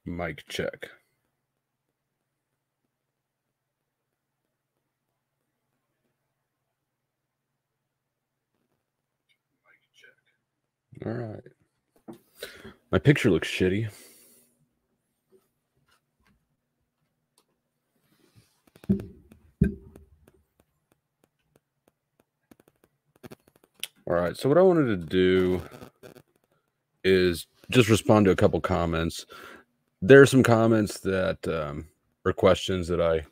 Mic check. All right. My picture looks shitty. All right. So what I wanted to do is just respond to a couple comments. There are some comments that are questions that I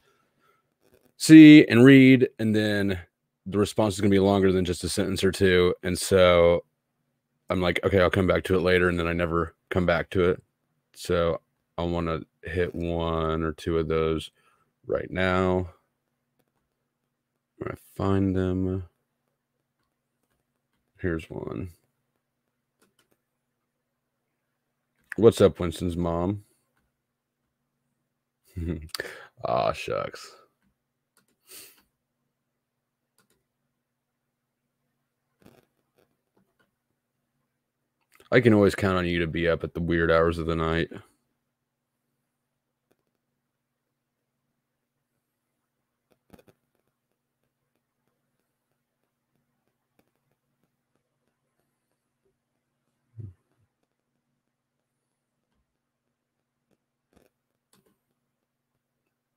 see and read, and then the response is going to be longer than just a sentence or two. And so I'm like, okay, I'll come back to it later. And then I never come back to it. So I want to hit one or two of those right now. Where I find them. Here's one. What's up, Winston's mom? Ah, shucks. I can always count on you to be up at the weird hours of the night.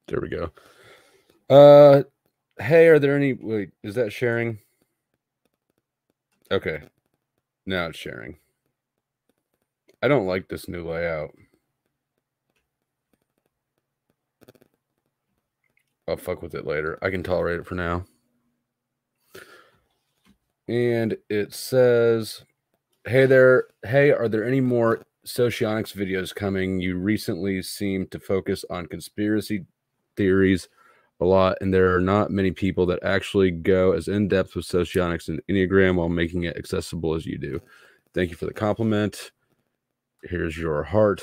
There we go. Hey, are there any... Wait, is that sharing? Okay. Now it's sharing. I don't like this new layout. I'll fuck with it later. I can tolerate it for now. And it says, hey there. Hey, are there any more socionics videos coming? You recently seem to focus on conspiracy theories a lot, and there are not many people that actually go as in-depth with socionics and Enneagram while making it accessible as you do. Thank you for the compliment. Here's your heart.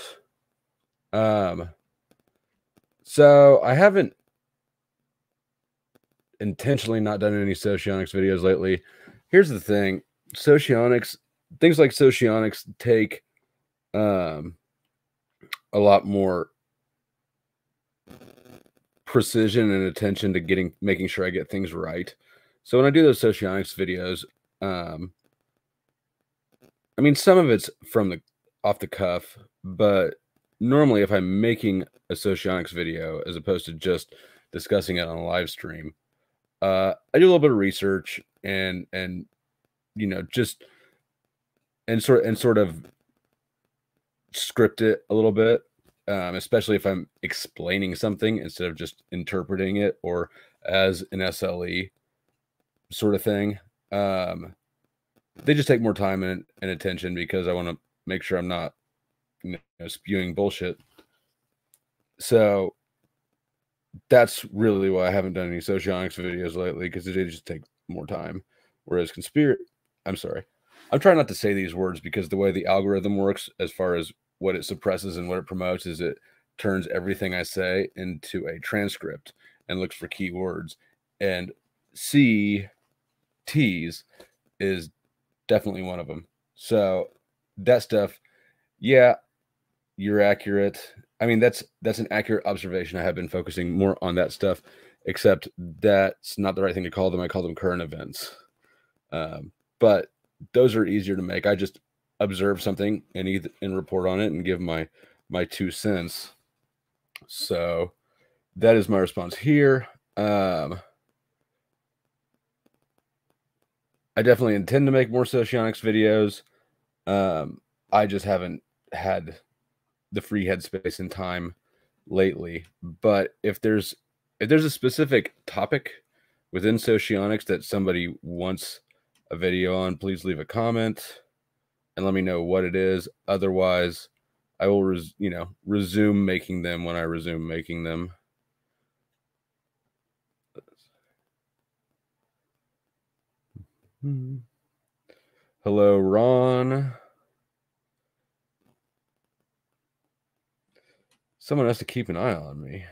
So I haven't intentionally not done any socionics videos lately. Here's the thing. Things like socionics take a lot more precision and attention to making sure I get things right. So when I do those socionics videos, I mean, some of it's off the cuff, but normally if I'm making a socionics video as opposed to just discussing it on a live stream, I do a little bit of research and you know, just and sort of script it a little bit, especially if I'm explaining something instead of just interpreting it or as an SLE sort of thing. They just take more time and attention because I want to make sure I'm not, you know, spewing bullshit. So that's really why I haven't done any socionics videos lately, because they just take more time. Whereas I'm sorry. I'm trying not to say these words because the way the algorithm works, as far as what it suppresses and what it promotes, is it turns everything I say into a transcript and looks for keywords. And CTs is definitely one of them. So that stuff, yeah, you're accurate. I mean, that's an accurate observation. I have been focusing more on that stuff, except that's not the right thing to call them. I call them current events. But those are easier to make. I just observe something and report on it and give my 2 cents. So that is my response here. I definitely intend to make more socionics videos. I just haven't had the free headspace and time lately. But if there's a specific topic within socionics that somebody wants a video on, please leave a comment and let me know what it is. Otherwise, I will resume making them when I resume making them. Hello, Ron. Someone has to keep an eye on me.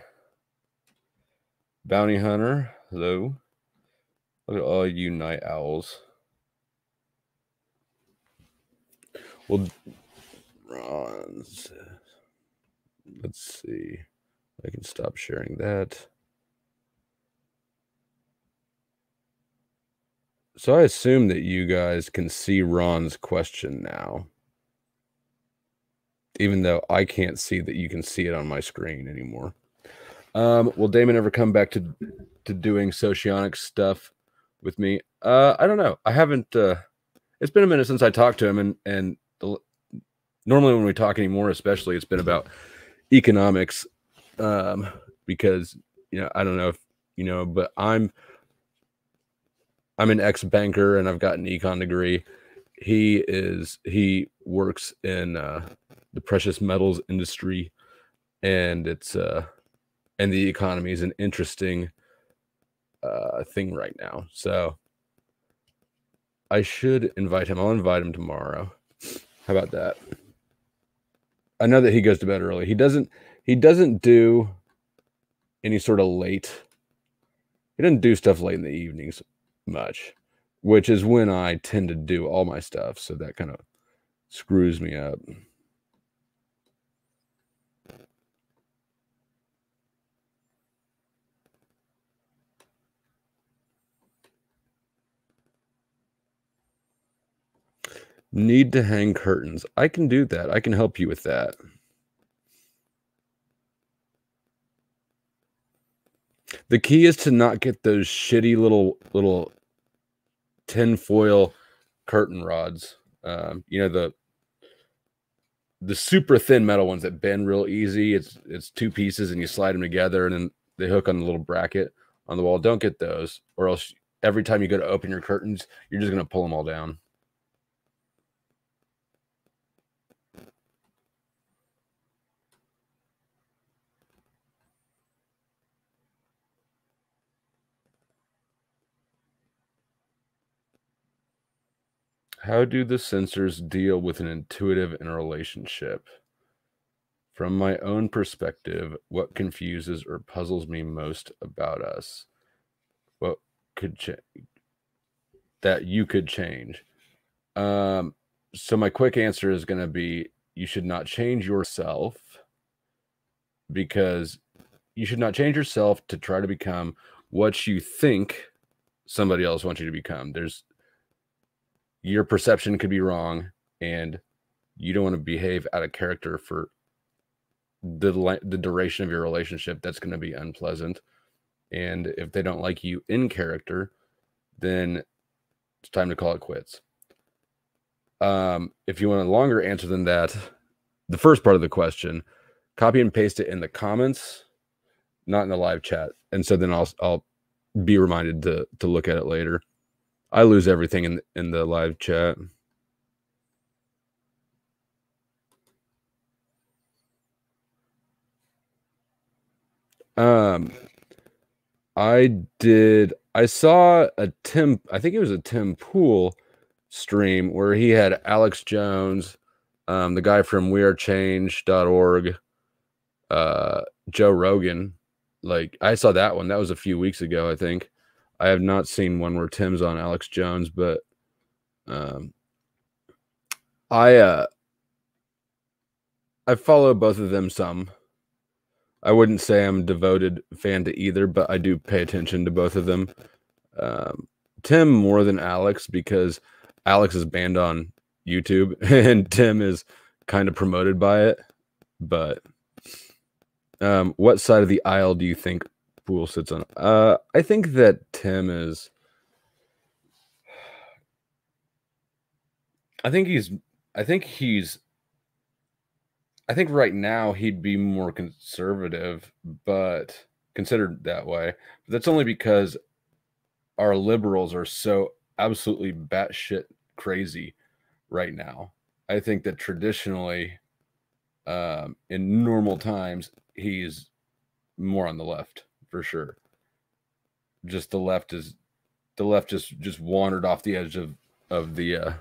Bounty Hunter, hello. Look at all you night owls. Well, Ron says, let's see. I can stop sharing that. So I assume that you guys can see Ron's question now, even though I can't see that you can see it on my screen anymore. Will Damon ever come back to doing socionics stuff with me? I don't know. I haven't. It's been a minute since I talked to him, and normally when we talk anymore, especially, it's been about economics, because I don't know if but I'm an ex-banker and I've got an econ degree. He works in the precious metals industry, and it's and the economy is an interesting thing right now. So I should invite him. I'll invite him tomorrow. How about that? I know that he goes to bed early. He doesn't do any sort of late. He doesn't do stuff late in the evenings much, which is when I tend to do all my stuff. So that kind of screws me up. Need to hang curtains. I can do that. I can help you with that. The key is to not get those shitty little tinfoil curtain rods. The super thin metal ones that bend real easy. It's two pieces and you slide them together and then they hook on the little bracket on the wall. Don't get those, or else every time you go to open your curtains, you're just going to pull them all down. How do the sensors deal with an intuitive in a relationship? From my own perspective, what confuses or puzzles me most about us? What could that you could change? So my quick answer is going to be you should not change yourself, because you should not change yourself to try to become what you think somebody else wants you to become. Your perception could be wrong, and you don't want to behave out of character for the duration of your relationship. That's going to be unpleasant. And if they don't like you in character, then it's time to call it quits. If you want a longer answer than that, the first part of the question, copy and paste it in the comments, not in the live chat. And so then I'll be reminded to look at it later. I lose everything in the live chat. I saw I think it was a Tim Pool stream where he had Alex Jones, the guy from wearechange.org, Joe Rogan. Like, I saw that one. That was a few weeks ago, I think. I have not seen one where Tim's on Alex Jones, but I follow both of them some. I wouldn't say I'm a devoted fan to either, but I do pay attention to both of them. Tim more than Alex, because Alex is banned on YouTube and Tim is kind of promoted by it. But what side of the aisle do you think Pool sits on? I think that Tim is. I think right now he'd be more conservative, but considered that way. But that's only because our liberals are so absolutely batshit crazy right now. I think that traditionally, in normal times, he's more on the left for sure. Just the left just wandered off the edge of the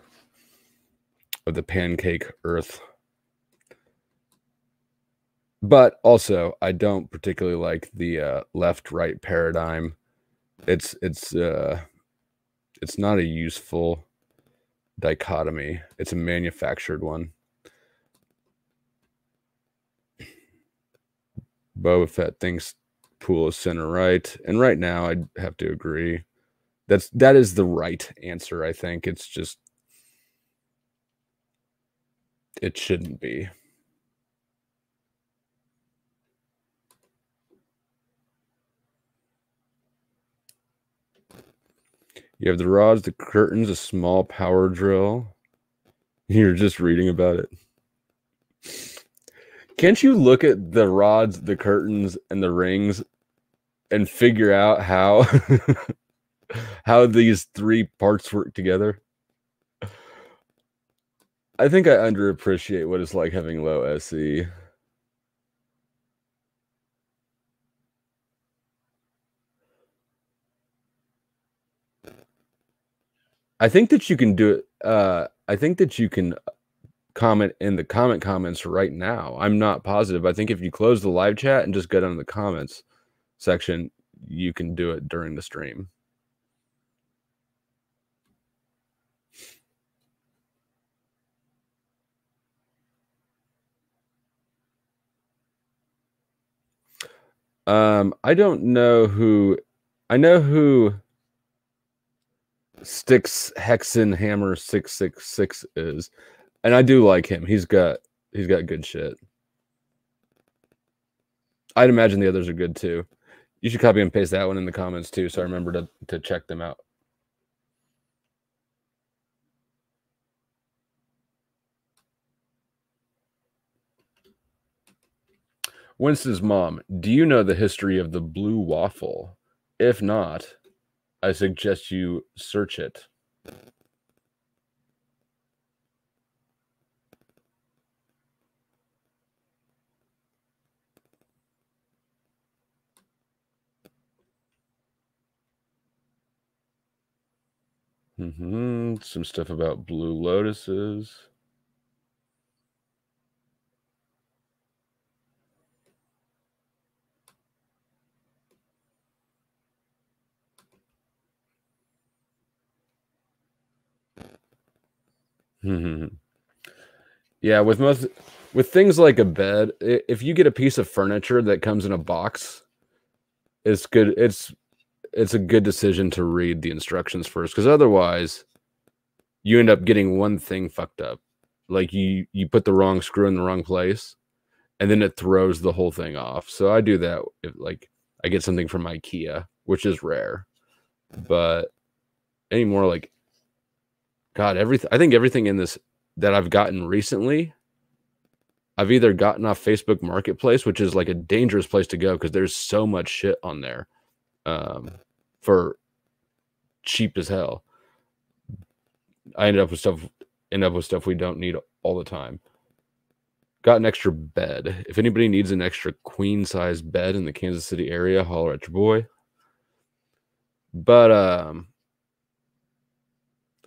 pancake earth. But also, I don't particularly like the left-right paradigm. It's not a useful dichotomy. It's a manufactured one. Boba Fett thinks pool is center right, and right now I'd have to agree. That is the right answer. I think it's just it shouldn't be. You have the rods, the curtains, a small power drill. You're just reading about it. Can't you look at the rods, the curtains, and the rings and figure out how how these three parts work together? I think I underappreciate what it's like having low SE. I think that you can do it. I think that you can comment in the comments right now. I'm not positive. I think if you close the live chat and just go down to the comments section, you can do it during the stream. I don't know who. I know who Sticks Hexen Hammer 666 is, and I do like him. He's got good shit. I'd imagine the others are good too. You should copy and paste that one in the comments too, so I remember to check them out. Winston's mom, do you know the history of the blue waffle? If not, I suggest you search it. Some stuff about blue lotuses. Yeah, with things like a bed, if you get a piece of furniture that comes in a box, it's good. It's a good decision to read the instructions first, because otherwise you end up getting one thing fucked up. Like you put the wrong screw in the wrong place, and then it throws the whole thing off. So I do that if like I get something from IKEA, which is rare. But anymore, like God, I think everything in this that I've gotten recently, I've either gotten off Facebook Marketplace, which is like a dangerous place to go because there's so much shit on there for cheap as hell. I end up with stuff we don't need all the time. Got an extra bed. If anybody needs an extra queen size bed in the Kansas City area, holler at your boy. But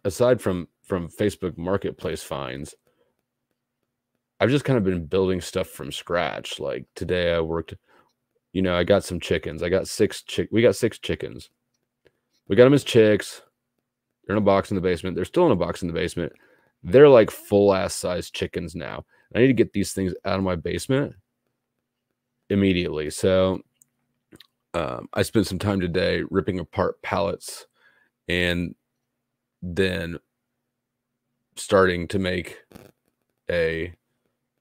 aside from Facebook Marketplace finds, I've just kind of been building stuff from scratch. Like today I worked, I got some chickens. We got 6 chickens. We got them as chicks. They're in a box in the basement. They're still in a box in the basement. They're like full ass size chickens now. I need to get these things out of my basement immediately. So I spent some time today ripping apart pallets and then starting to make a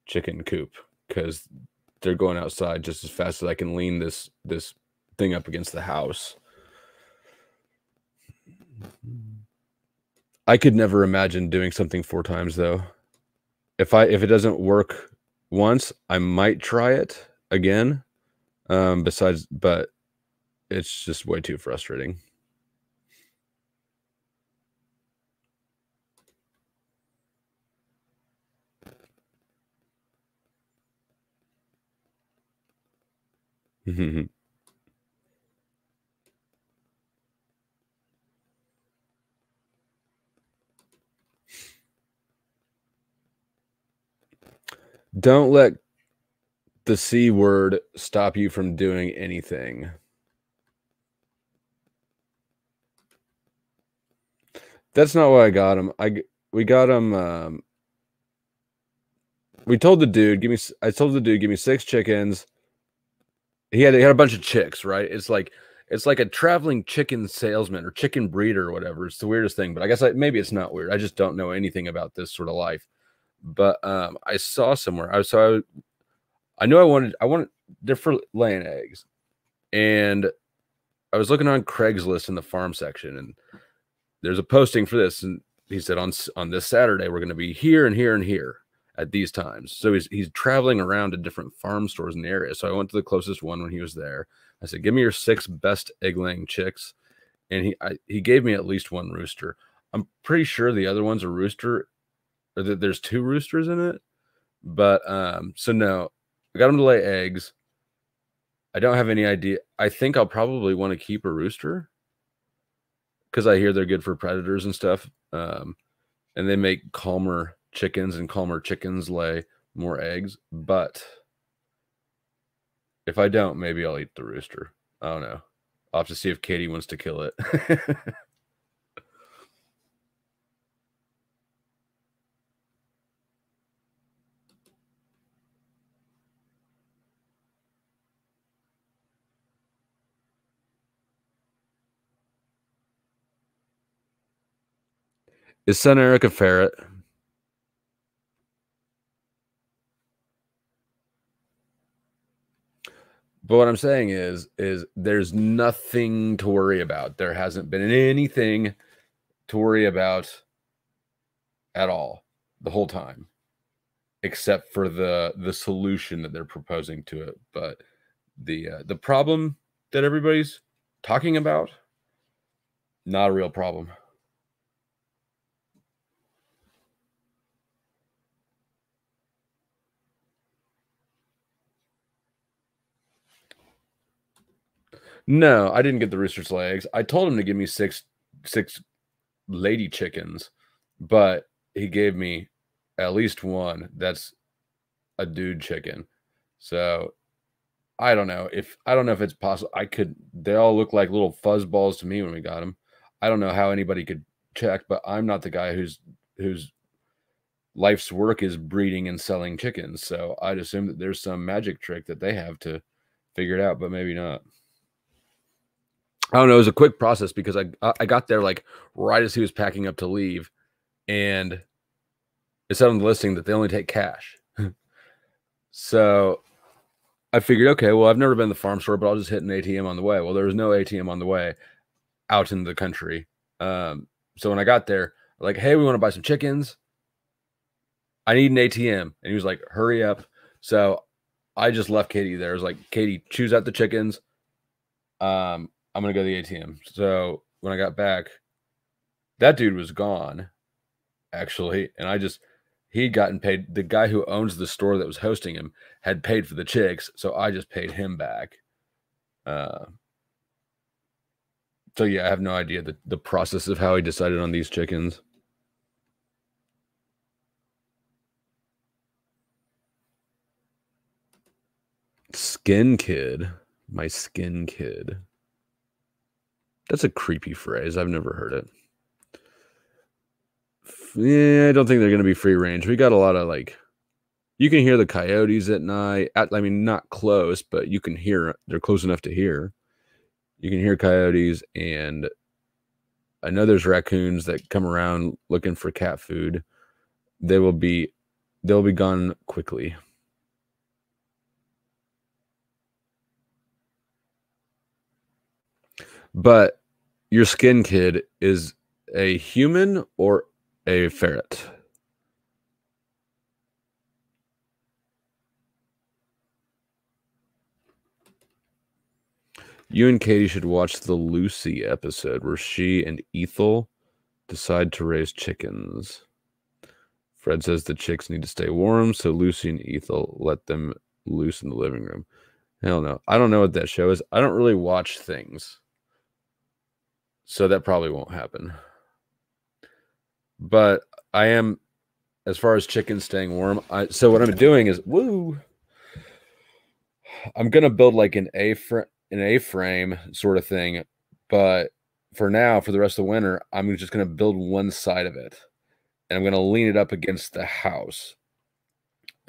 chicken coop because they're going outside just as fast as I can lean this thing up against the house. I could never imagine doing something 4 times though. If it doesn't work once, I might try it again. But it's just way too frustrating. Don't let the C word stop you from doing anything. That's not why I got him. We got him. I told the dude, give me 6 chickens he had a bunch of chicks, right? It's like a traveling chicken salesman or chicken breeder or whatever. It's the weirdest thing, but I guess maybe it's not weird. I just don't know anything about this sort of life. But I saw somewhere. I knew I wanted different laying eggs, and I was looking on Craigslist in the farm section, and there's a posting for this, and he said on this Saturday we're going to be here and here and here at these times. So he's traveling around to different farm stores in the area. So I went to the closest one when he was there. I said, "Give me your 6 best egg-laying chicks," and he gave me at least one rooster. I'm pretty sure the other one's a rooster, or that there's 2 roosters in it. But so no, I got him to lay eggs. I don't have any idea. I think I'll probably want to keep a rooster because I hear they're good for predators and stuff. And they make calmer chickens, and calmer chickens lay more eggs. But if I don't, maybe I'll eat the rooster. I don't know. I'll have to see if Katie wants to kill it. Is Son Eric a ferret? But what I'm saying is there's nothing to worry about. There hasn't been anything to worry about at all the whole time, except for the solution that they're proposing to it. But the problem that everybody's talking about, not a real problem. No, I didn't get the rooster's legs. I told him to give me six lady chickens, but he gave me at least one that's a dude chicken. So I don't know if it's possible. They all look like little fuzz balls to me when we got them. I don't know how anybody could check, but I'm not the guy whose life's work is breeding and selling chickens. So I'd assume that there's some magic trick that they have to figure it out, but maybe not. I don't know. It was a quick process because I got there like right as he was packing up to leave, and it said on the listing that they only take cash. So I figured, okay, well, I've never been to the farm store, but I'll just hit an ATM on the way. Well, there was no ATM on the way out in the country. So when I got there, like, hey, we want to buy some chickens. I need an ATM. And he was like, hurry up. So I just left Katie there. I was like, Katie, choose out the chickens. I'm going to go to the ATM. So when I got back, that dude was gone, actually. And he'd gotten paid. The guy who owns the store that was hosting him had paid for the chicks. So I just paid him back. So yeah, I have no idea the process of how he decided on these chickens. Skin kid. My skin kid. That's a creepy phrase. I've never heard it. Yeah, I don't think they're going to be free range. We got a lot of you can hear the coyotes at night. I mean, not close, but you can hear. They're close enough to hear. You can hear coyotes, and I know there's raccoons that come around looking for cat food. They'll be gone quickly. But your skin kid is a human or a ferret? You and Katie should watch the Lucy episode where she and Ethel decide to raise chickens. Fred says the chicks need to stay warm, so Lucy and Ethel let them loose in the living room. Hell no. I don't know what that show is. I don't really watch things. So that probably won't happen. But I am, as far as chickens staying warm, so what I'm doing is, I'm going to build like an A-frame sort of thing. But for now, for the rest of the winter, I'm just going to build one side of it. And I'm going to lean it up against the house.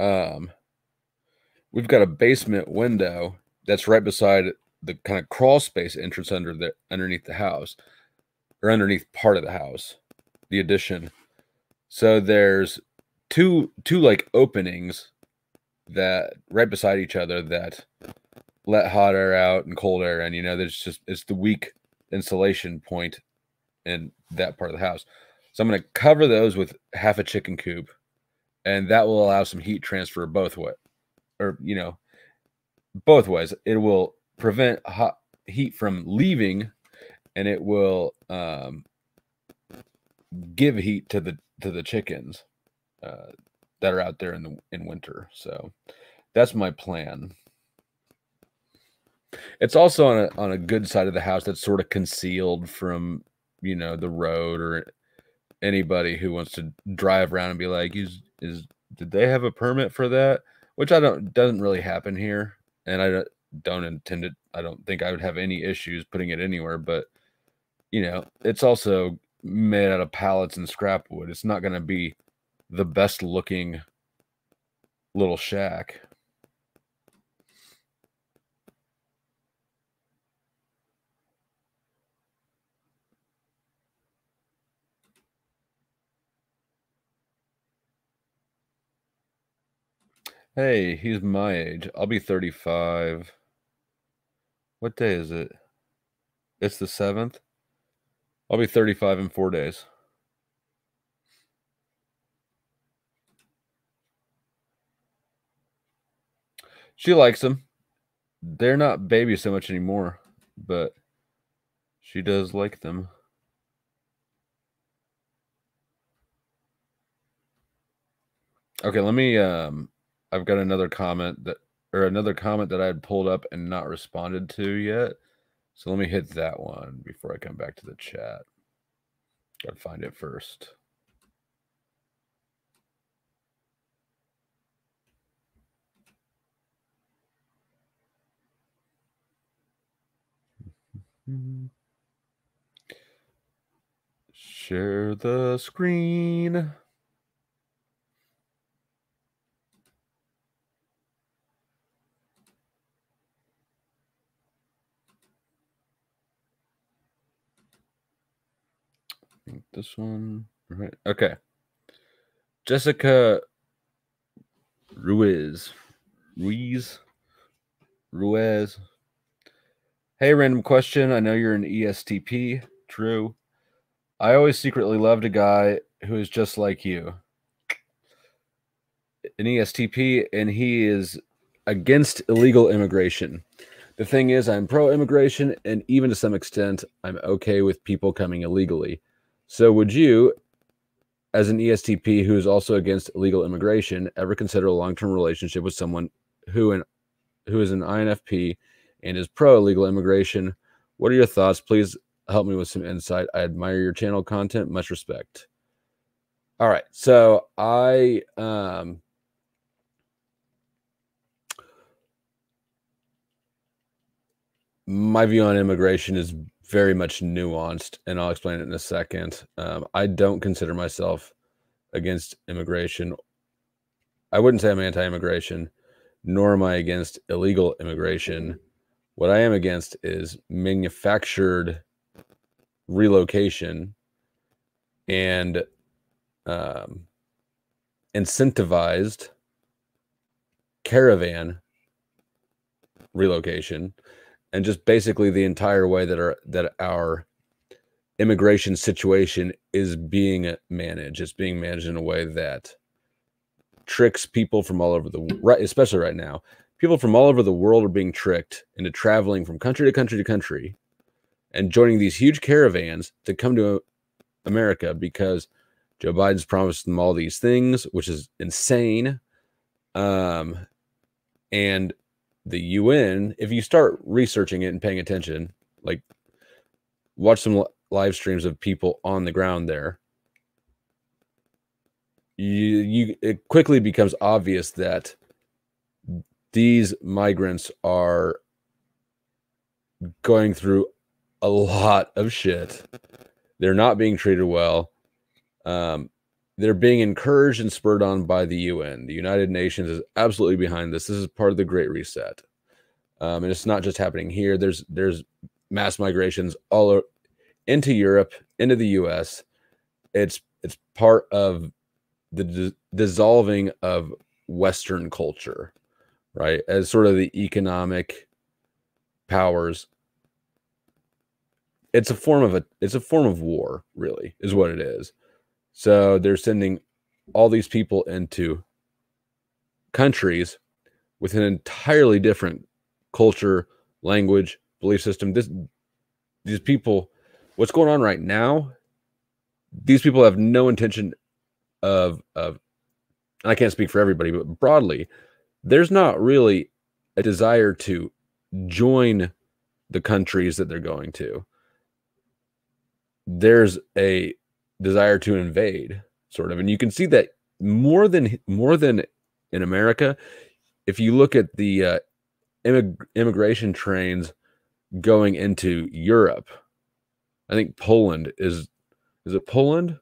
We've got a basement window that's right beside the kind of crawl space entrance underneath the house, or underneath part of the house, the addition. So there's two like openings that right beside each other that let hot air out and cold air in. You know, it's the weak insulation point in that part of the house. So I'm going to cover those with half a chicken coop, and that will allow some heat transfer both ways. It will prevent hot heat from leaving, and it will give heat to the chickens that are out there in winter. So that's my plan. It's also on a good side of the house that's sort of concealed from, the road or anybody who wants to drive around and be like, did they have a permit for that? Which doesn't really happen here, and I don't intend it. I don't think I would have any issues putting it anywhere, but it's also made out of pallets and scrap wood. It's not going to be the best looking little shack. Hey, he's my age. I'll be 35. What day is it? It's the 7th. I'll be 35 in 4 days. She likes them. They're not babies so much anymore, but she does like them. Okay, let me I've got another comment that I had pulled up and not responded to yet. So let me hit that one before I come back to the chat. Gotta find it first. Share the screen. This one, all right? Okay. Jessica Ruiz. Hey, random question. I know you're an ESTP. True. I always secretly loved a guy who is just like you. An ESTP, and he is against illegal immigration. The thing is, I'm pro-immigration, and even to some extent, I'm okay with people coming illegally. So would you, as an ESTP who is also against illegal immigration, ever consider a long-term relationship with someone who is an INFP and is pro-illegal immigration? What are your thoughts? Please help me with some insight. I admire your channel content. Much respect. All right. So my view on immigration is very much nuanced, and I'll explain it in a second. I don't consider myself against immigration. I wouldn't say I'm anti-immigration, nor am I against illegal immigration. What I am against is manufactured relocation and incentivized caravan relocation, and just basically the entire way that our immigration situation is being managed. It's being managed in a way that tricks people from all over especially right now. People from all over the world are being tricked into traveling from country to country to country and joining these huge caravans to come to America because Joe Biden's promised them all these things, which is insane. And the UN, if you start researching it and paying attention, like watch some live streams of people on the ground there, it quickly becomes obvious that these migrants are going through a lot of shit. They're not being treated well. They're being encouraged and spurred on by the UN. The United Nations is absolutely behind this. This is part of the Great Reset. And it's not just happening here. There's mass migrations into Europe, into the U.S. It's part of the dissolving of Western culture, right? As sort of the economic powers. It's a form of war, really, is what it is. So they're sending all these people into countries with an entirely different culture, language, belief system. These people, what's going on right now, these people have no intention of and I can't speak for everybody, but broadly, there's not really a desire to join the countries that they're going to. There's a desire to invade, sort of. And you can see that more than in America. If you look at the immigration trains going into Europe, I think Poland is it Poland? It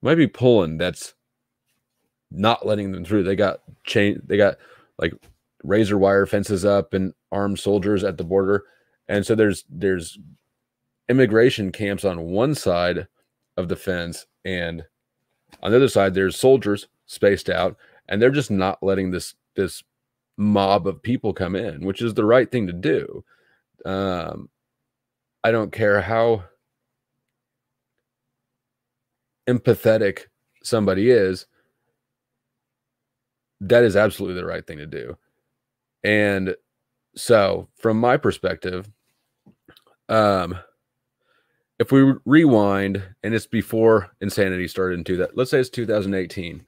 might be Poland that's not letting them through. They got like razor wire fences up and armed soldiers at the border. And so there's immigration camps on one side of the fence, and on the other side there's soldiers spaced out, and they're just not letting this mob of people come in, which is the right thing to do. I don't care how empathetic somebody is, that is absolutely the right thing to do. And so from my perspective, if we rewind, and it's before insanity started let's say it's 2018,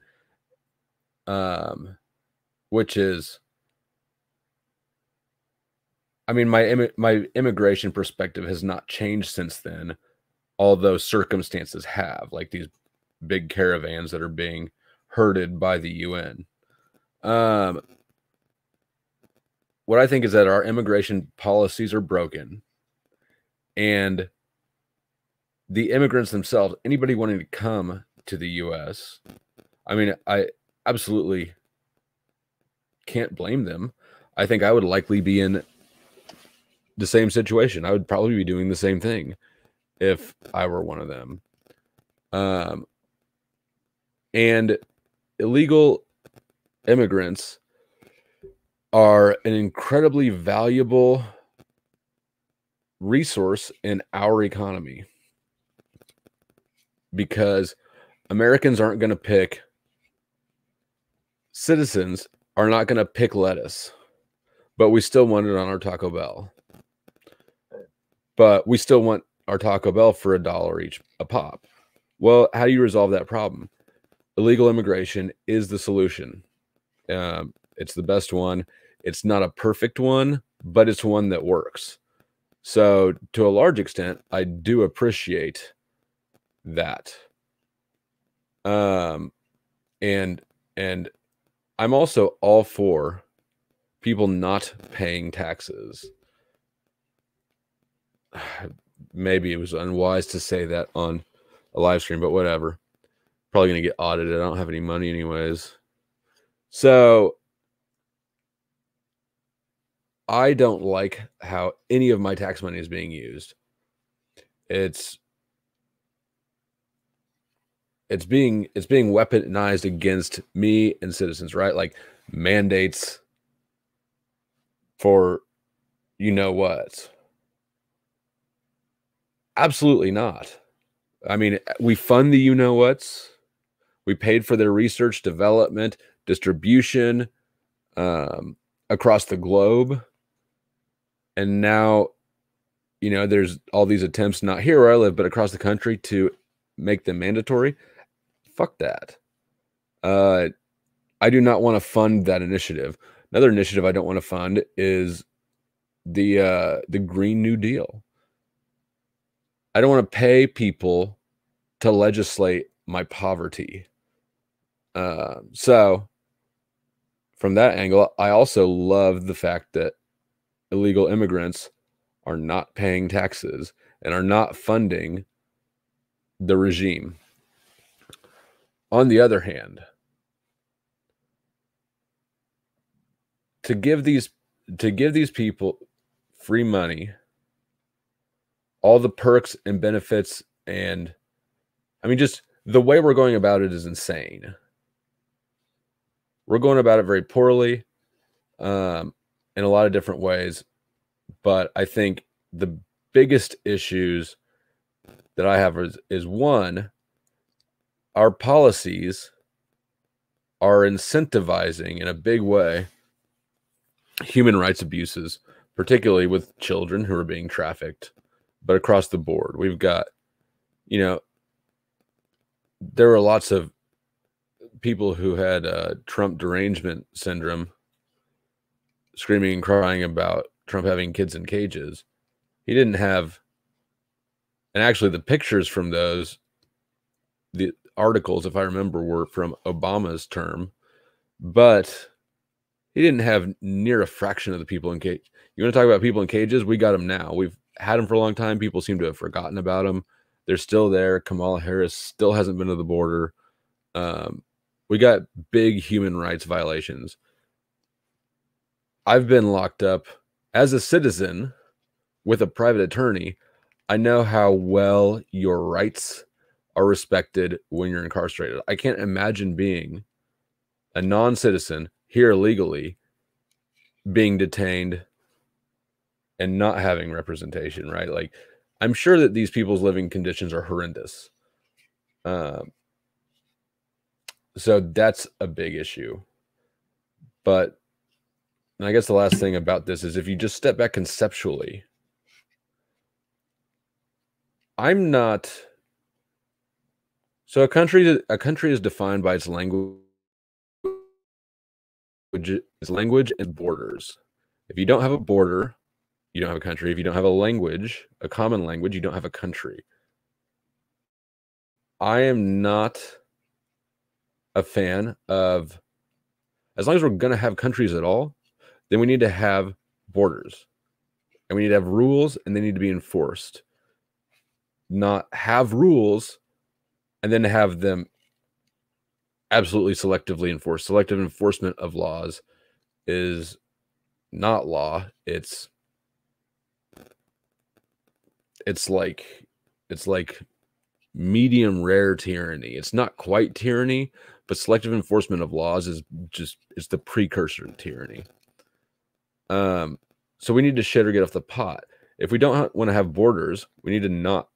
which is, I mean, my immigration perspective has not changed since then, although circumstances have, like these big caravans that are being herded by the UN. What I think is that our immigration policies are broken, and the immigrants themselves, anybody wanting to come to the U.S., I mean, I absolutely can't blame them. I think I would likely be in the same situation. I would probably be doing the same thing if I were one of them. And illegal immigrants are an incredibly valuable resource in our economy, because Americans aren't going to pick, citizens are not going to pick lettuce, but we still want it on our Taco Bell. But we still want our Taco Bell for $1 each a pop. Well, how do you resolve that problem? Illegal immigration is the solution. It's the best one. It's not a perfect one, but it's one that works. So to a large extent, I do appreciate that. And I'm also all for people not paying taxes. Maybe it was unwise to say that on a live stream, but whatever. Probably going to get audited. I don't have any money anyways. So I don't like how any of my tax money is being used. It's being weaponized against me and citizens, right? Like mandates for you know what. Absolutely not. I mean, we fund the you know what's. We paid for their research, development, distribution across the globe. And now, there's all these attempts, not here where I live, but across the country, to make them mandatory. Fuck that. I do not want to fund that initiative. Another initiative I don't want to fund is the Green New Deal. I don't want to pay people to legislate my poverty. So from that angle, I also love the fact that illegal immigrants are not paying taxes and are not funding the regime. On the other hand, to give these to give these people free money, all the perks and benefits, and I mean, just the way we're going about it is insane. We're going about it very poorly, in a lot of different ways. But I think the biggest issues that I have is one, our policies are incentivizing in a big way human rights abuses, particularly with children who are being trafficked, but across the board. We've got, there were lots of people who had Trump derangement syndrome screaming and crying about Trump having kids in cages. He didn't have, and actually the pictures from those, the articles, if I remember, were from Obama's term, but he didn't have near a fraction of the people in cage. You want to talk about people in cages? We got them now. We've had them for a long time. People seem to have forgotten about them. They're still there. Kamala Harris still hasn't been to the border. We got big human rights violations. I've been locked up as a citizen with a private attorney. I know how well your rights are respected when you're incarcerated. I can't imagine being a non-citizen here illegally, being detained and not having representation, right? Like, I'm sure that these people's living conditions are horrendous. So that's a big issue. But I guess the last thing about this is if you just step back conceptually, I'm not. So a country is defined by its language and borders. If you don't have a border, you don't have a country. If you don't have a language, a common language, you don't have a country. I am not a fan of, as long as we're going to have countries at all, then we need to have borders and we need to have rules and they need to be enforced. Not have rules and then have them absolutely selectively enforced. Selective enforcement of laws is not law. It's like medium rare tyranny. It's not quite tyranny, but selective enforcement of laws is it's the precursor to tyranny. So we need to shit or get off the pot. If we don't want to have borders, we need to not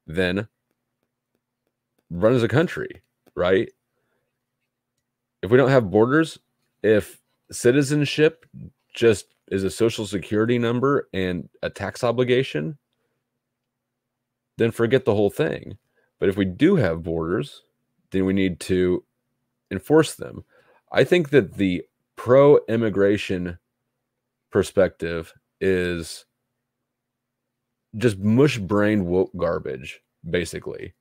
then run as a country, right? If we don't have borders, if citizenship just is a social security number and a tax obligation, then forget the whole thing. But if we do have borders, then we need to enforce them. I think that the pro-immigration perspective is just mush-brained woke garbage, basically.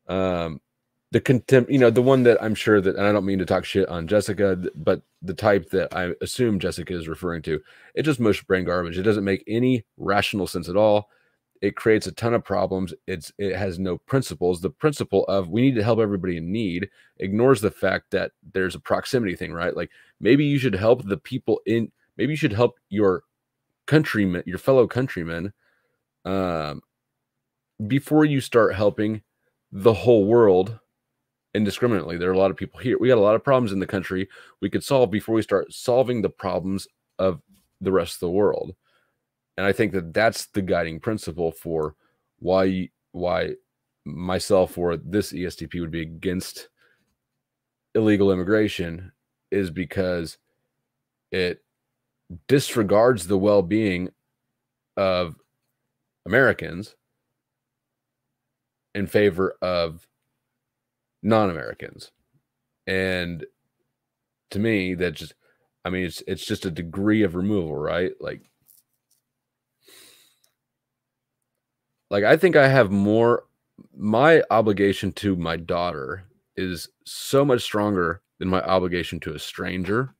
The contempt, the one that I'm sure that, and I don't mean to talk shit on Jessica, but the type that I assume Jessica is referring to, it's just mush-brained garbage. It doesn't make any rational sense at all. It creates a ton of problems. It has no principles. The principle of we need to help everybody in need ignores the fact that there's a proximity thing, right? Like maybe you should help the people maybe you should help your countrymen, your fellow countrymen, before you start helping the whole world indiscriminately. There are a lot of people here. We got a lot of problems in the country we could solve before we start solving the problems of the rest of the world. And I think that that's the guiding principle for why myself or this ESTP would be against illegal immigration, is because it disregards the well-being of Americans in favor of non-Americans. And to me, that just, I mean, it's just a degree of removal, right? Like I think I have more, my obligation to my daughter is so much stronger than my obligation to a stranger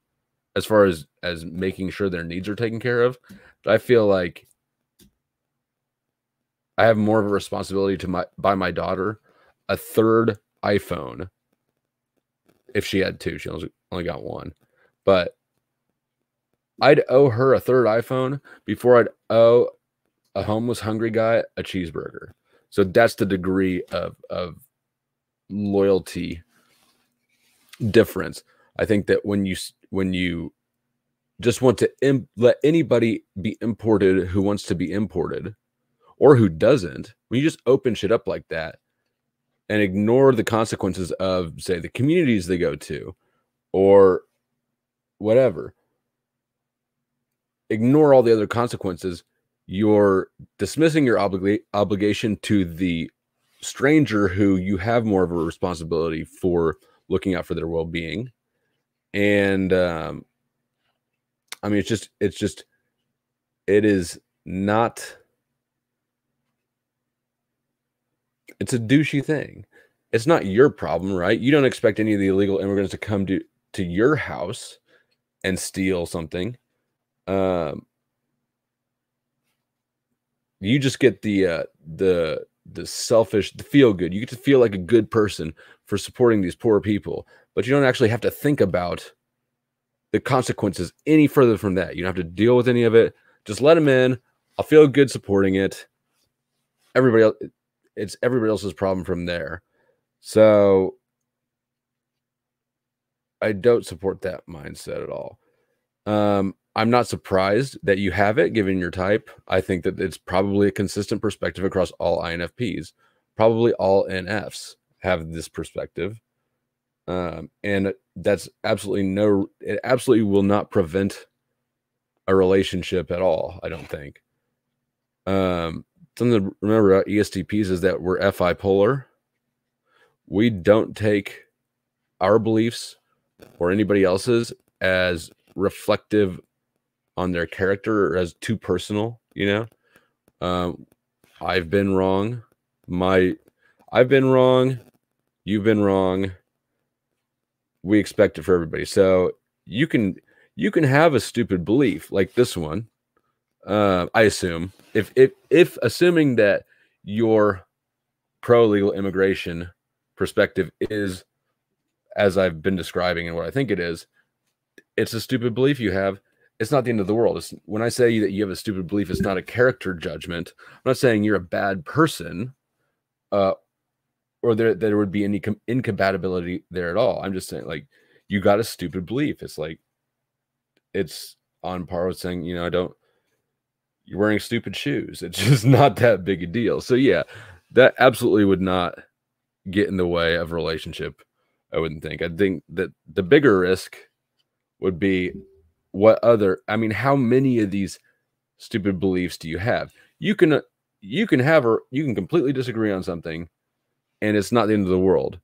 as far as making sure their needs are taken care of. But I feel like I have more of a responsibility to buy my daughter a third iPhone. If she had two, she only got one. But I'd owe her a third iPhone before I'd owe a homeless hungry guy a cheeseburger. So that's the degree of loyalty difference. I think that when you just want to let anybody be imported who wants to be imported or who doesn't, when you just open shit up like that and ignore the consequences of, say, the communities they go to or whatever, ignore all the other consequences, you're dismissing your obligation to the stranger who you have more of a responsibility for looking out for their well-being. And I mean, it is not, it's a douchey thing. It's not your problem, right? You don't expect any of the illegal immigrants to come to your house and steal something. You just get the selfish, the feel good. You get to feel like a good person for supporting these poor people, but you don't actually have to think about the consequences any further from that. You don't have to deal with any of it. Just let them in. I'll feel good supporting it. Everybody else, it's everybody else's problem from there. So I don't support that mindset at all. I'm not surprised that you have it given your type. I think that it's probably a consistent perspective across all INFPs. Probably all NFs have this perspective. And that's absolutely it absolutely will not prevent a relationship at all, I don't think. Something to remember about ESTPs is that we're FI polar. We don't take our beliefs or anybody else's as reflective on their character or as too personal, you know. I've been wrong. I've been wrong. You've been wrong. We expect it for everybody. So you can have a stupid belief like this one. I assume if assuming that your pro legal immigration perspective is as I've been describing and what I think it is, it's a stupid belief you have. It's not the end of the world. It's, when I say that you have a stupid belief, it's not a character judgment. I'm not saying you're a bad person, or there would be any incompatibility there at all. I'm just saying, like, you got a stupid belief. It's like, it's on par with saying, you know, you're wearing stupid shoes. It's just not that big a deal. So yeah, that absolutely would not get in the way of a relationship. I wouldn't think. I think that the bigger risk would be I mean, how many of these stupid beliefs do you have? You can completely disagree on something and it's not the end of the world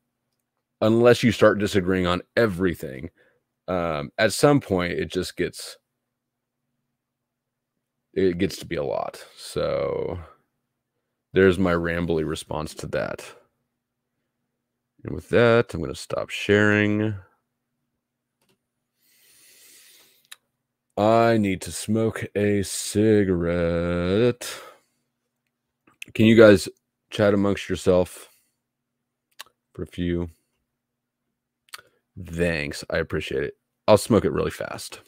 unless you start disagreeing on everything. At some point it gets to be a lot. So there's my rambly response to that. And with that, I'm going to stop sharing. I need to smoke a cigarette. Can you guys chat amongst yourself for a few? Thanks. I appreciate it. I'll smoke it really fast.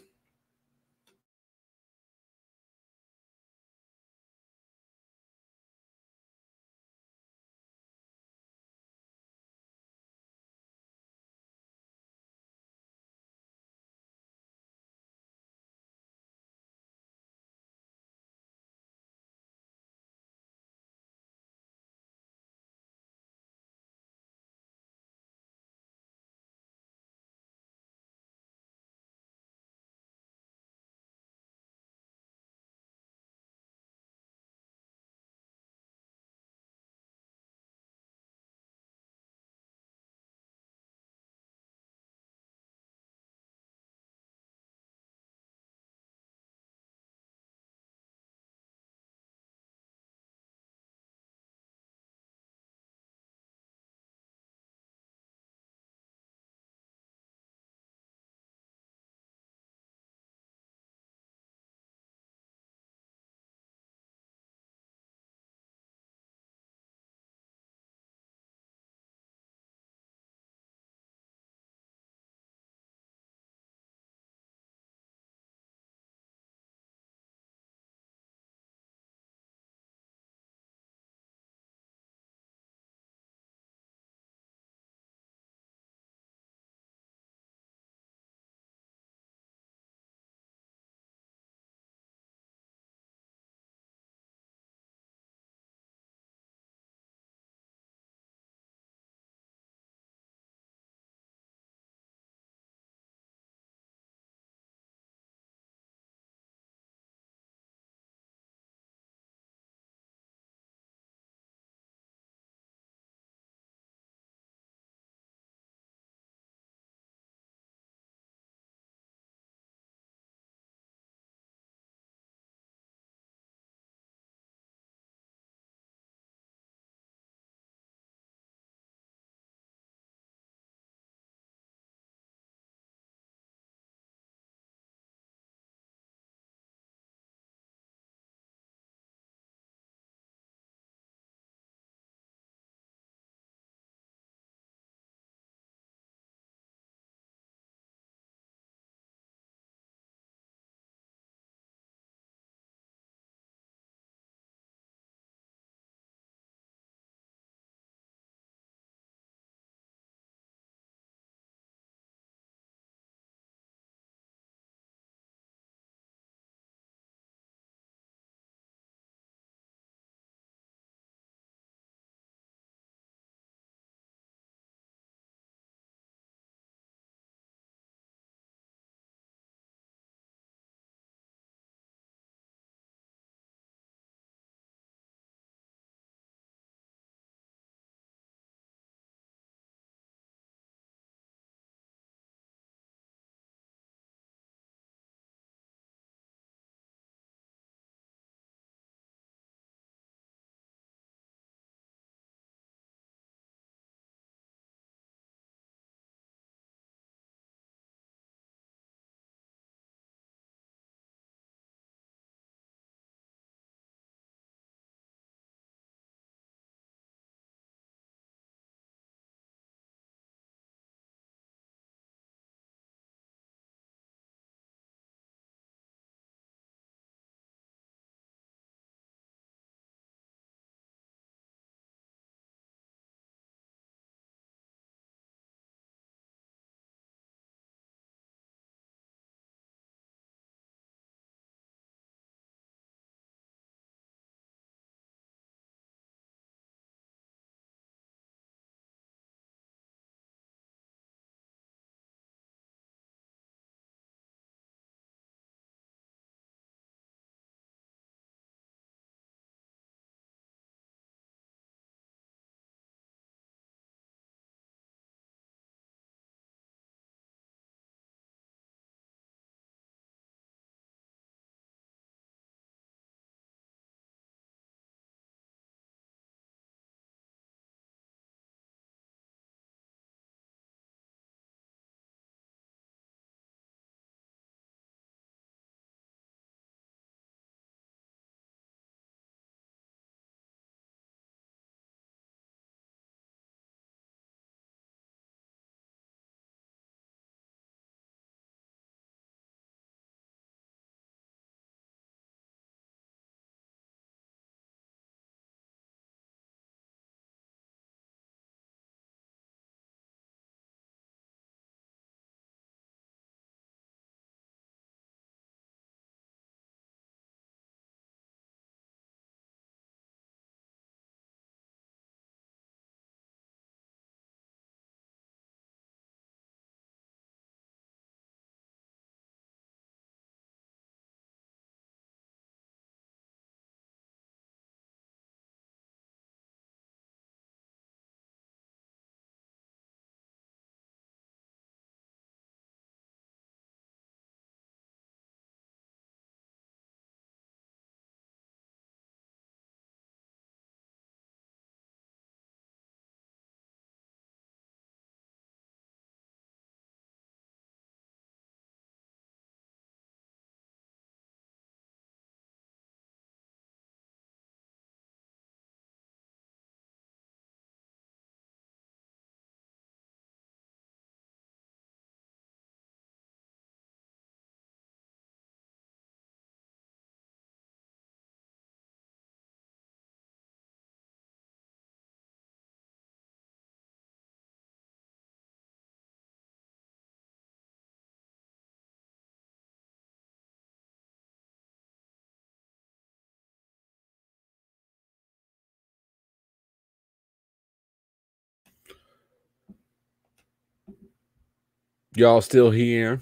Y'all still here?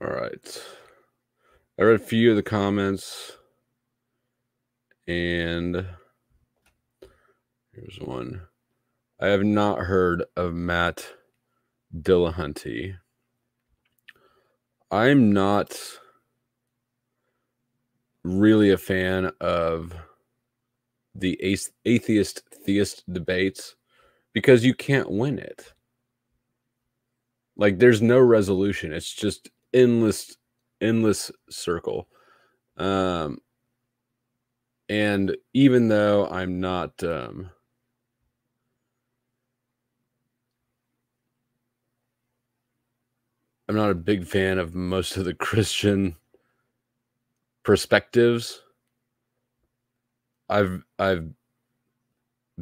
All right. I read a few of the comments, and here's one. I have not heard of Matt Dillahunty. I'm not really a fan of the atheist theist debates because you can't win it. Like, there's no resolution. It's just endless circle. And even though I'm not a big fan of most of the Christian perspectives, I've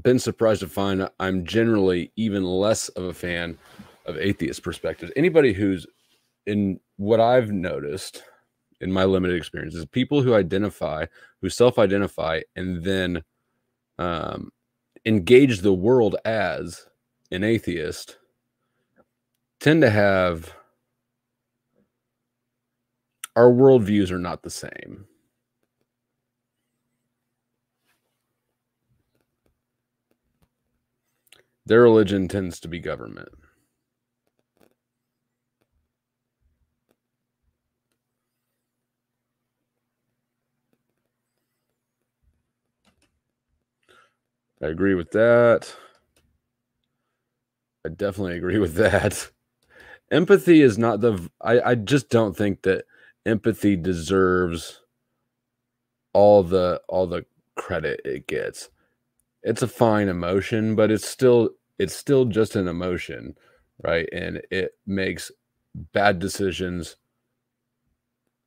been surprised to find I'm generally even less of a fan of atheist perspectives. Anybody who's, in what I've noticed in my limited experiences, people who self-identify and then engage the world as an atheist tend to have, our worldviews are not the same. Their religion tends to be government. I agree with that. I definitely agree with that. Empathy is not I just don't think that empathy deserves all the credit it gets. It's a fine emotion, but it's still just an emotion, right? And it makes bad decisions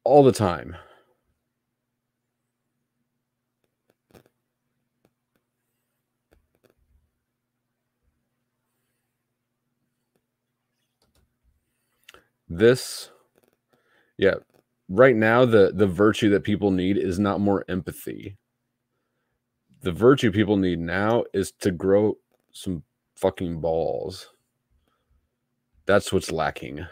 all the time. Yeah, right now the virtue that people need is not more empathy. The virtue people need now is to grow some fucking balls. That's what's lacking.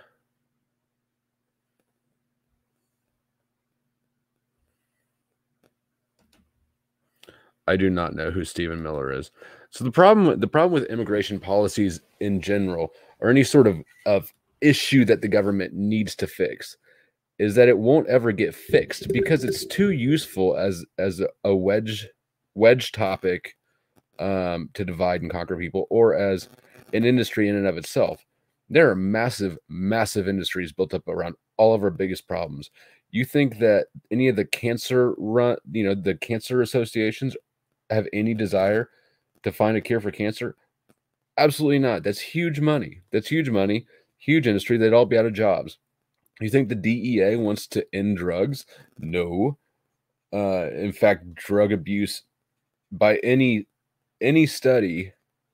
I do not know who Stephen Miller is. So the problem with immigration policies in general, or any sort of issue that the government needs to fix, is that it won't ever get fixed because it's too useful as a wedge topic to divide and conquer people, or as an industry in and of itself. There are massive industries built up around all of our biggest problems. You think that any of the the cancer associations have any desire to find a cure for cancer? Absolutely not. That's huge money. Huge industry. They'd all be out of jobs. You think the DEA wants to end drugs? No. In fact, drug abuse, by any study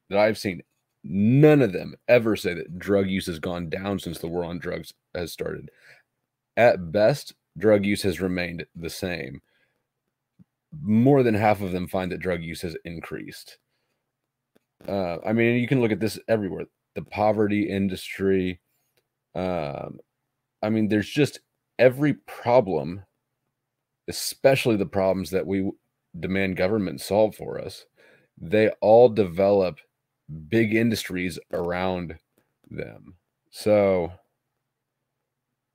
that I've seen, none of them ever say that drug use has gone down since the war on drugs has started. At best, drug use has remained the same. More than half of them find that drug use has increased. I mean, you can look at this everywhere. The poverty industry. I mean, there's just every problem, especially the problems that we demand government solve for us. They all develop big industries around them. So,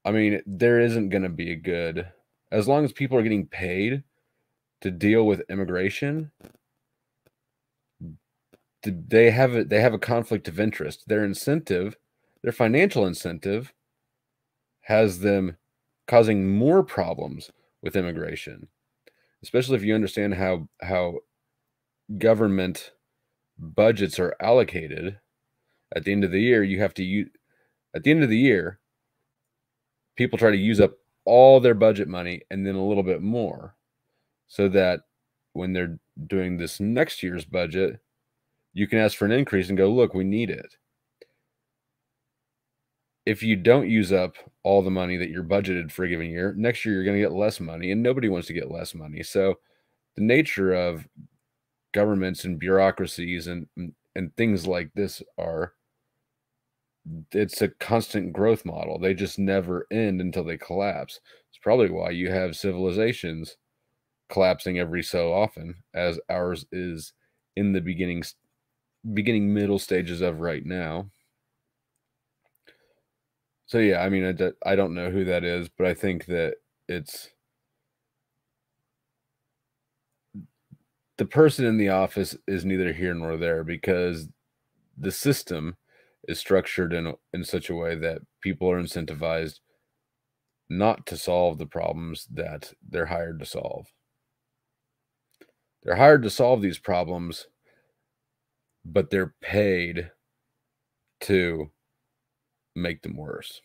I mean, there isn't going to be a good, as long as people are getting paid to deal with immigration, they have a conflict of interest. Their financial incentive has them causing more problems with immigration, especially if you understand how government budgets are allocated. At the end of the year, people try to use up all their budget money and then a little bit more, so that when they're doing this next year's budget, you can ask for an increase and go, look, we need it. If you don't use up all the money that you're budgeted for a given year, next year you're going to get less money, and nobody wants to get less money. So the nature of governments and bureaucracies and things like this are. It's a constant growth model. They just never end until they collapse. It's probably why you have civilizations collapsing every so often, as ours is in the beginning middle stages of right now. So yeah, I mean, I don't know who that is, but I think that it's the person in the office is neither here nor there, because the system is structured in such a way that people are incentivized not to solve the problems that they're hired to solve. They're hired to solve these problems, but they're paid to make them worse.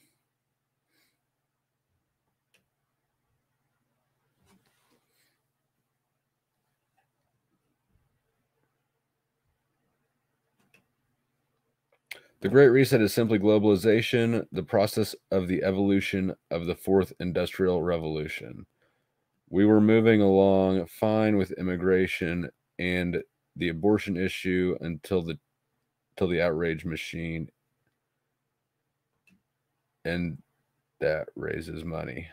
The Great Reset is simply globalization, the process of the evolution of the Fourth Industrial Revolution. We were moving along fine with immigration and the abortion issue until the outrage machine, and that raises money.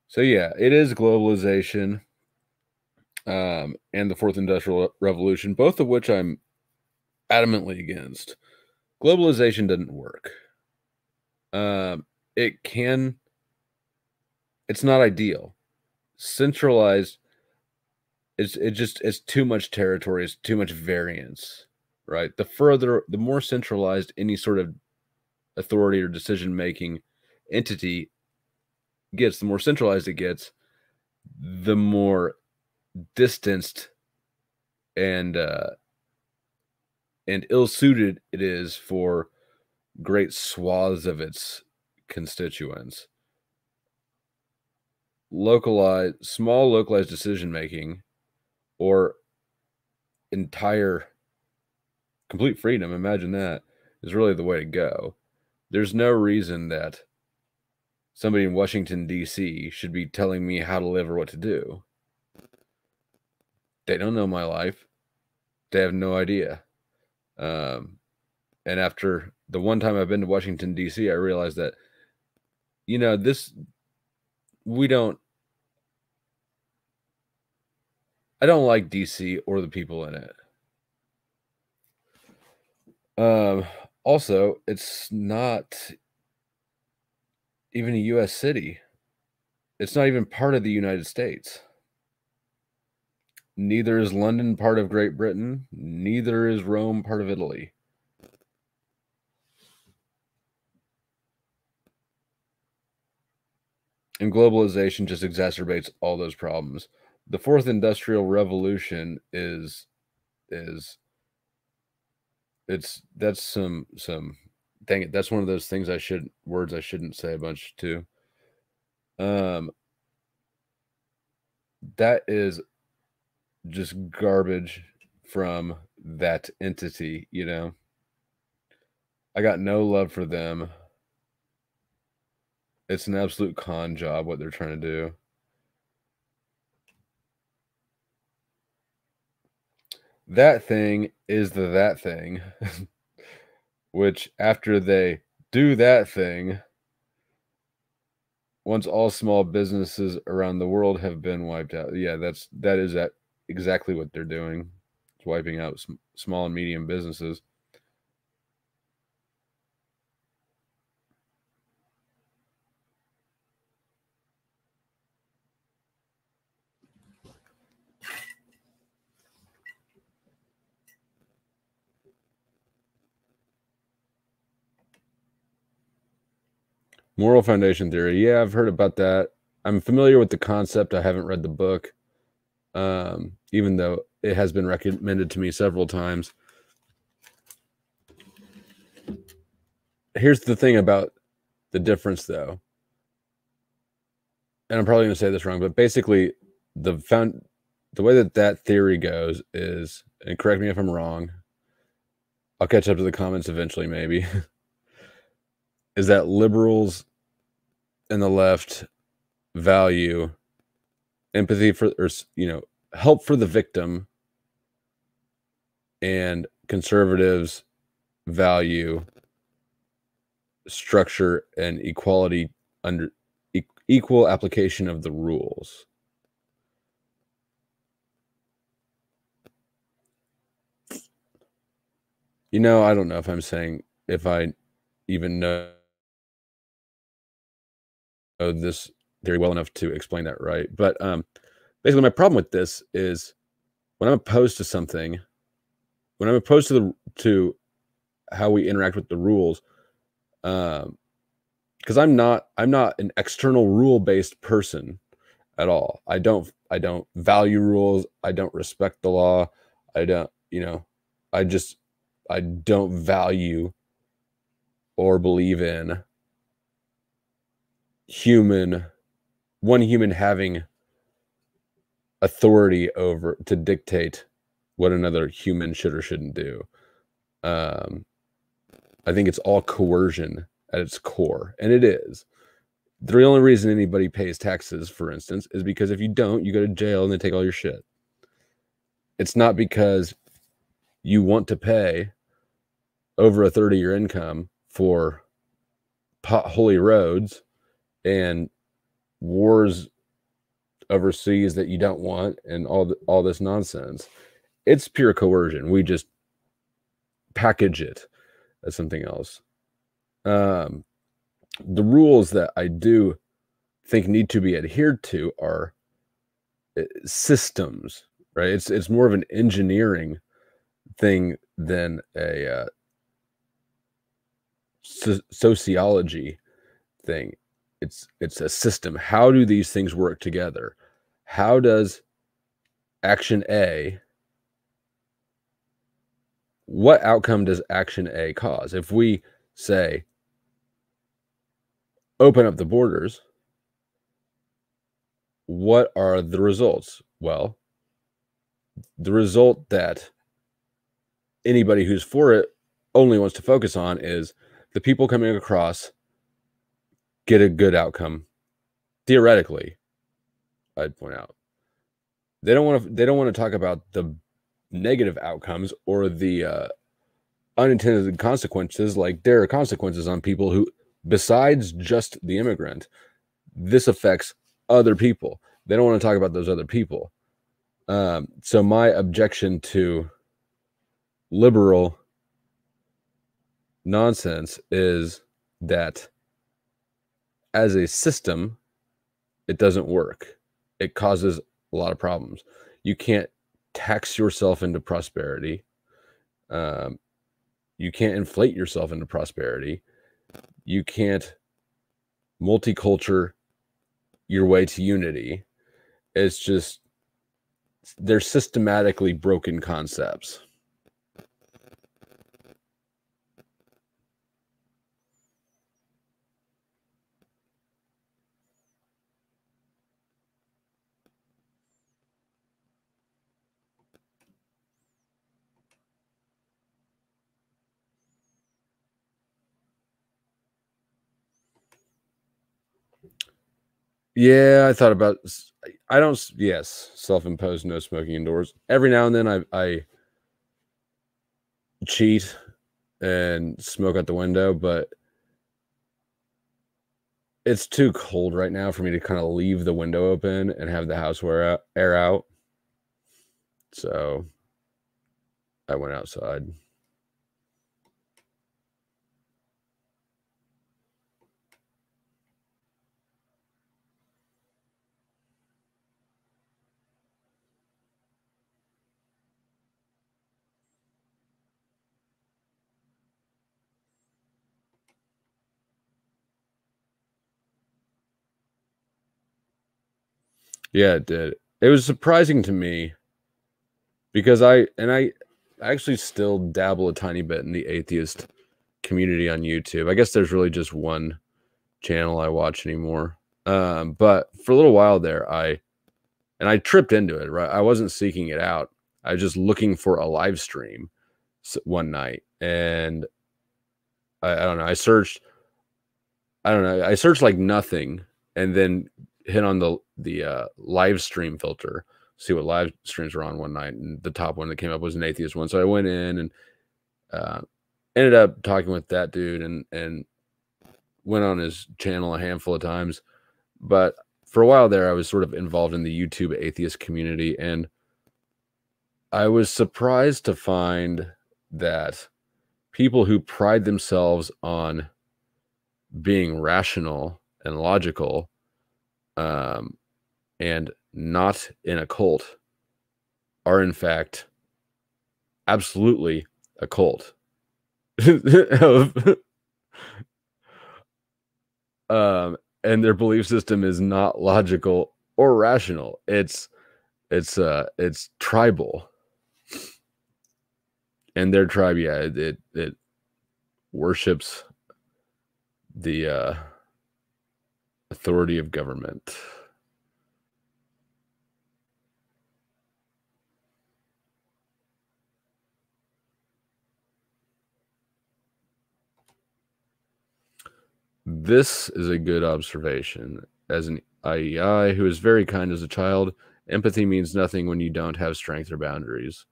So yeah, it is globalization and the Fourth Industrial Revolution, both of which I'm adamantly against. Globalization doesn't work. It can. It's not ideal. Centralized. It's too much territory. It's too much variance. Right. The more centralized any sort of authority or decision making entity gets, the more centralized it gets, the more distanced and ill-suited it is for great swaths of its constituents. Small localized decision making, or entire complete freedom, imagine that, is really the way to go. There's no reason that somebody in Washington, D.C. should be telling me how to live or what to do. They don't know my life. They have no idea. And after the one time I've been to Washington, D.C., I realized that, I don't like D.C. or the people in it. Also, it's not even a U.S. city. It's not even part of the United States. Neither is London part of Great Britain. Neither is Rome part of Italy. And globalization just exacerbates all those problems. The Fourth Industrial Revolution that's some dang it, that's one of those things words I shouldn't say a bunch too. That is just garbage from that entity, I got no love for them. It's an absolute con job what they're trying to do. That thing is that thing, which after they do that thing, once all small businesses around the world have been wiped out. Yeah, that is exactly what they're doing. It's wiping out small and medium businesses. Moral foundation theory. Yeah, I've heard about that. I'm familiar with the concept. I haven't read the book, even though it has been recommended to me several times. Here's the thing about the difference, though, and I'm probably going to say this wrong, but basically, the way that theory goes is, and correct me if I'm wrong, I'll catch up to the comments eventually, maybe, is that liberals and the left value empathy for, or help for the victim and conservatives value structure and equality under equal application of the rules. You know, I don't know if I'm saying, if I even know this theory well enough to explain that right. But basically, my problem with this is when I'm opposed to something, when I'm opposed to how we interact with the rules, because I'm not an external rule-based person at all. I don't value rules. I don't respect the law. I don't, you know, I don't value or believe in one human having authority over to dictate what another human should or shouldn't do. I think it's all coercion at its core, and it is. The only reason anybody pays taxes, for instance, is because if you don't, you go to jail and they take all your shit. It's not because you want to pay over a third of your income for potholy roads and wars overseas that you don't want and all this nonsense. It's pure coercion. We just package it as something else. The rules that I do think need to be adhered to are systems, right? It's more of an engineering thing than a sociology thing. It's a system. How do these things work together? How does action A, what outcome does action A cause? If we say open up the borders, what are the results? Well, the result that anybody who's for it only wants to focus on is the people coming across get a good outcome. Theoretically, I'd point out. They don't want to talk about the negative outcomes or the unintended consequences. Like, there are consequences on people who, besides just the immigrant, this affects other people. They don't want to talk about those other people. So my objection to liberal nonsense is that as a system, it doesn't work. It causes a lot of problems. You can't tax yourself into prosperity. You can't inflate yourself into prosperity. You can't multiculture your way to unity. It's just, they're systematically broken concepts. Yeah, I thought about, yes, self-imposed no smoking indoors. Every now and then I cheat and smoke out the window, but it's too cold right now for me to kind of leave the window open and have the house air out. So I went outside. Yeah, it did. It was surprising to me because I actually still dabble a tiny bit in the atheist community on YouTube. I guess there's really just one channel I watch anymore. But for a little while there, I tripped into it, right? I wasn't seeking it out. I was just looking for a live stream one night, and I don't know. I searched like nothing, and then hit on the live stream filter see what live streams were on one night, and the top one that came up was an atheist one. So I went in and ended up talking with that dude and went on his channel a handful of times. But for a while there, I was sort of involved in the YouTube atheist community, and I was surprised to find that people who pride themselves on being rational and logical, and not in a cult, are in fact absolutely a cult. And their belief system is not logical or rational. It's tribal. And their tribe, yeah, it worships the authority of government. This is a good observation. As an IEI who is very kind as a child, empathy means nothing when you don't have strength or boundaries.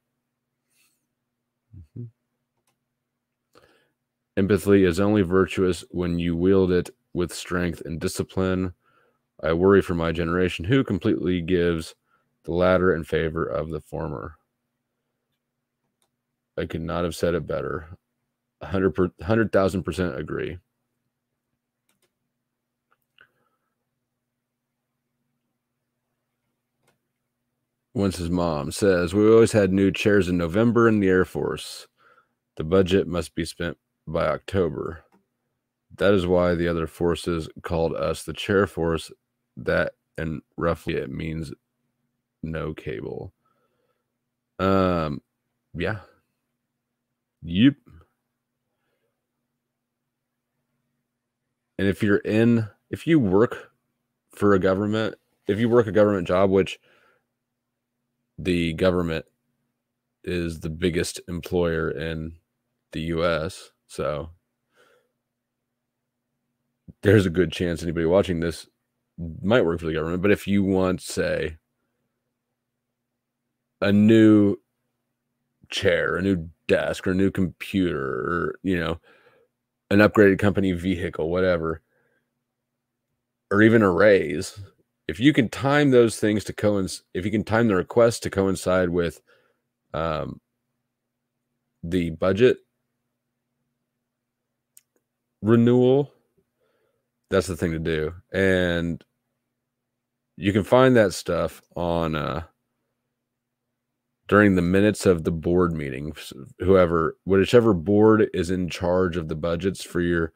Empathy is only virtuous when you wield it with strength and discipline. I worry for my generation who completely gives the latter in favor of the former. I could not have said it better. 100,000% agree. Once his mom says, we always had new chairs in November in the Air Force. The budget must be spent by October. That is why the other forces called us the chair force. That, and roughly it means no cable. Yeah. Yep. And if you work for a government, if you work a government job, which the government is the biggest employer in the US, so there's a good chance anybody watching this might work for the government. But if you want, say, a new chair, a new desk, or a new computer, or, you know, an upgraded company vehicle, whatever, or even a raise, if you can time those things to coincide, if you can time the request to coincide with the budget renewal, that's the thing to do. And you can find that stuff on during the minutes of the board meeting. Whichever board is in charge of the budgets for your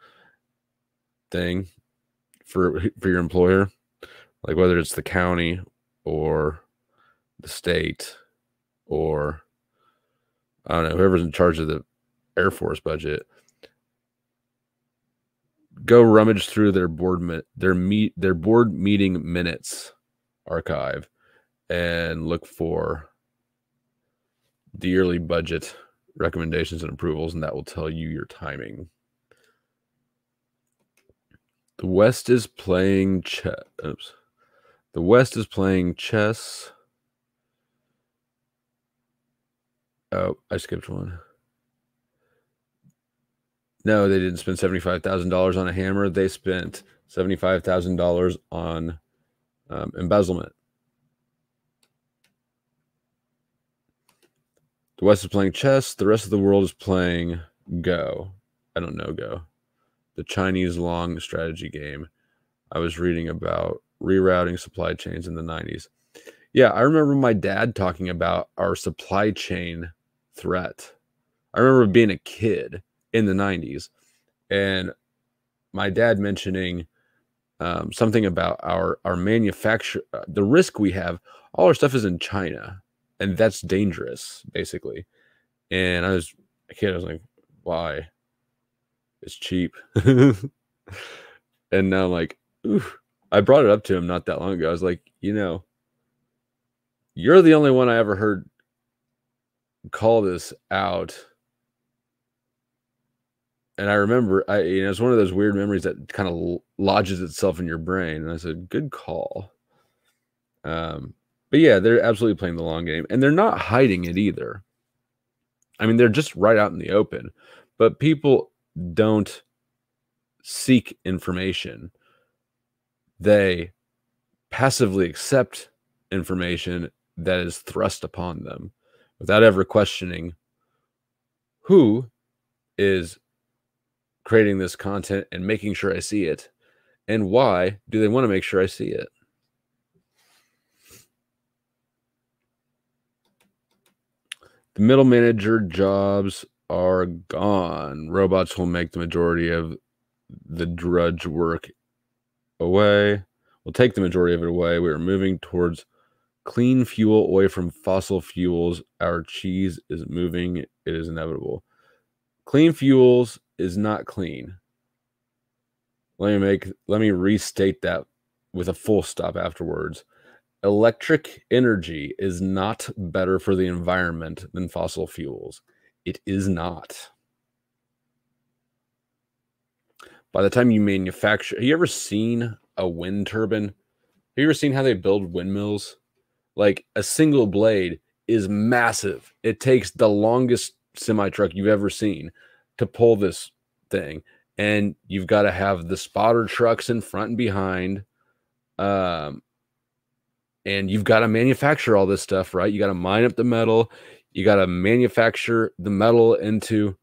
thing, for your employer, like whether it's the county or the state or, I don't know, whoever's in charge of the Air Force budget, go rummage through their board meeting minutes archive and look for the yearly budget recommendations and approvals, and that will tell you your timing. The West is playing chess. Oops. The West is playing chess. Oh, I skipped one. No, they didn't spend $75,000 on a hammer. They spent $75,000 on embezzlement. The West is playing chess. The rest of the world is playing Go. I don't know Go. The Chinese long strategy game. I was reading about rerouting supply chains in the 90s. Yeah, I remember my dad talking about our supply chain threat. I remember being a kid in the 90s and my dad mentioning something about our manufacture, the risk we have. All our stuff is in China, and that's dangerous, basically. And I was a kid. I was like, why? It's cheap. And now I'm like, ooh. I brought it up to him not that long ago. I was like, you know, you're the only one I ever heard call this out. And I remember, it's one of those weird memories that kind of lodges itself in your brain. And I said, good call. But yeah, they're absolutely playing the long game, and they're not hiding it either. I mean, they're just right out in the open, but people don't seek information. They passively accept information that is thrust upon them without ever questioning who is creating this content and making sure I see it, and why do they want to make sure I see it. The middle manager jobs are gone. Robots will make the majority of the drudge work away. We'll take the majority of it away. We are moving towards clean fuel away from fossil fuels. Our cheese is moving. It is inevitable. Clean fuels is not clean. Let me restate that with a full stop afterwards. Electric energy is not better for the environment than fossil fuels. It is not. By the time you manufacture, have you ever seen a wind turbine? Have you ever seen how they build windmills? Like, a single blade is massive. It takes the longest semi-truck you've ever seen to pull this thing. And you've got to have the spotter trucks in front and behind. And you've got to manufacture all this stuff, right? You got to mine up the metal. You got to manufacture the metal into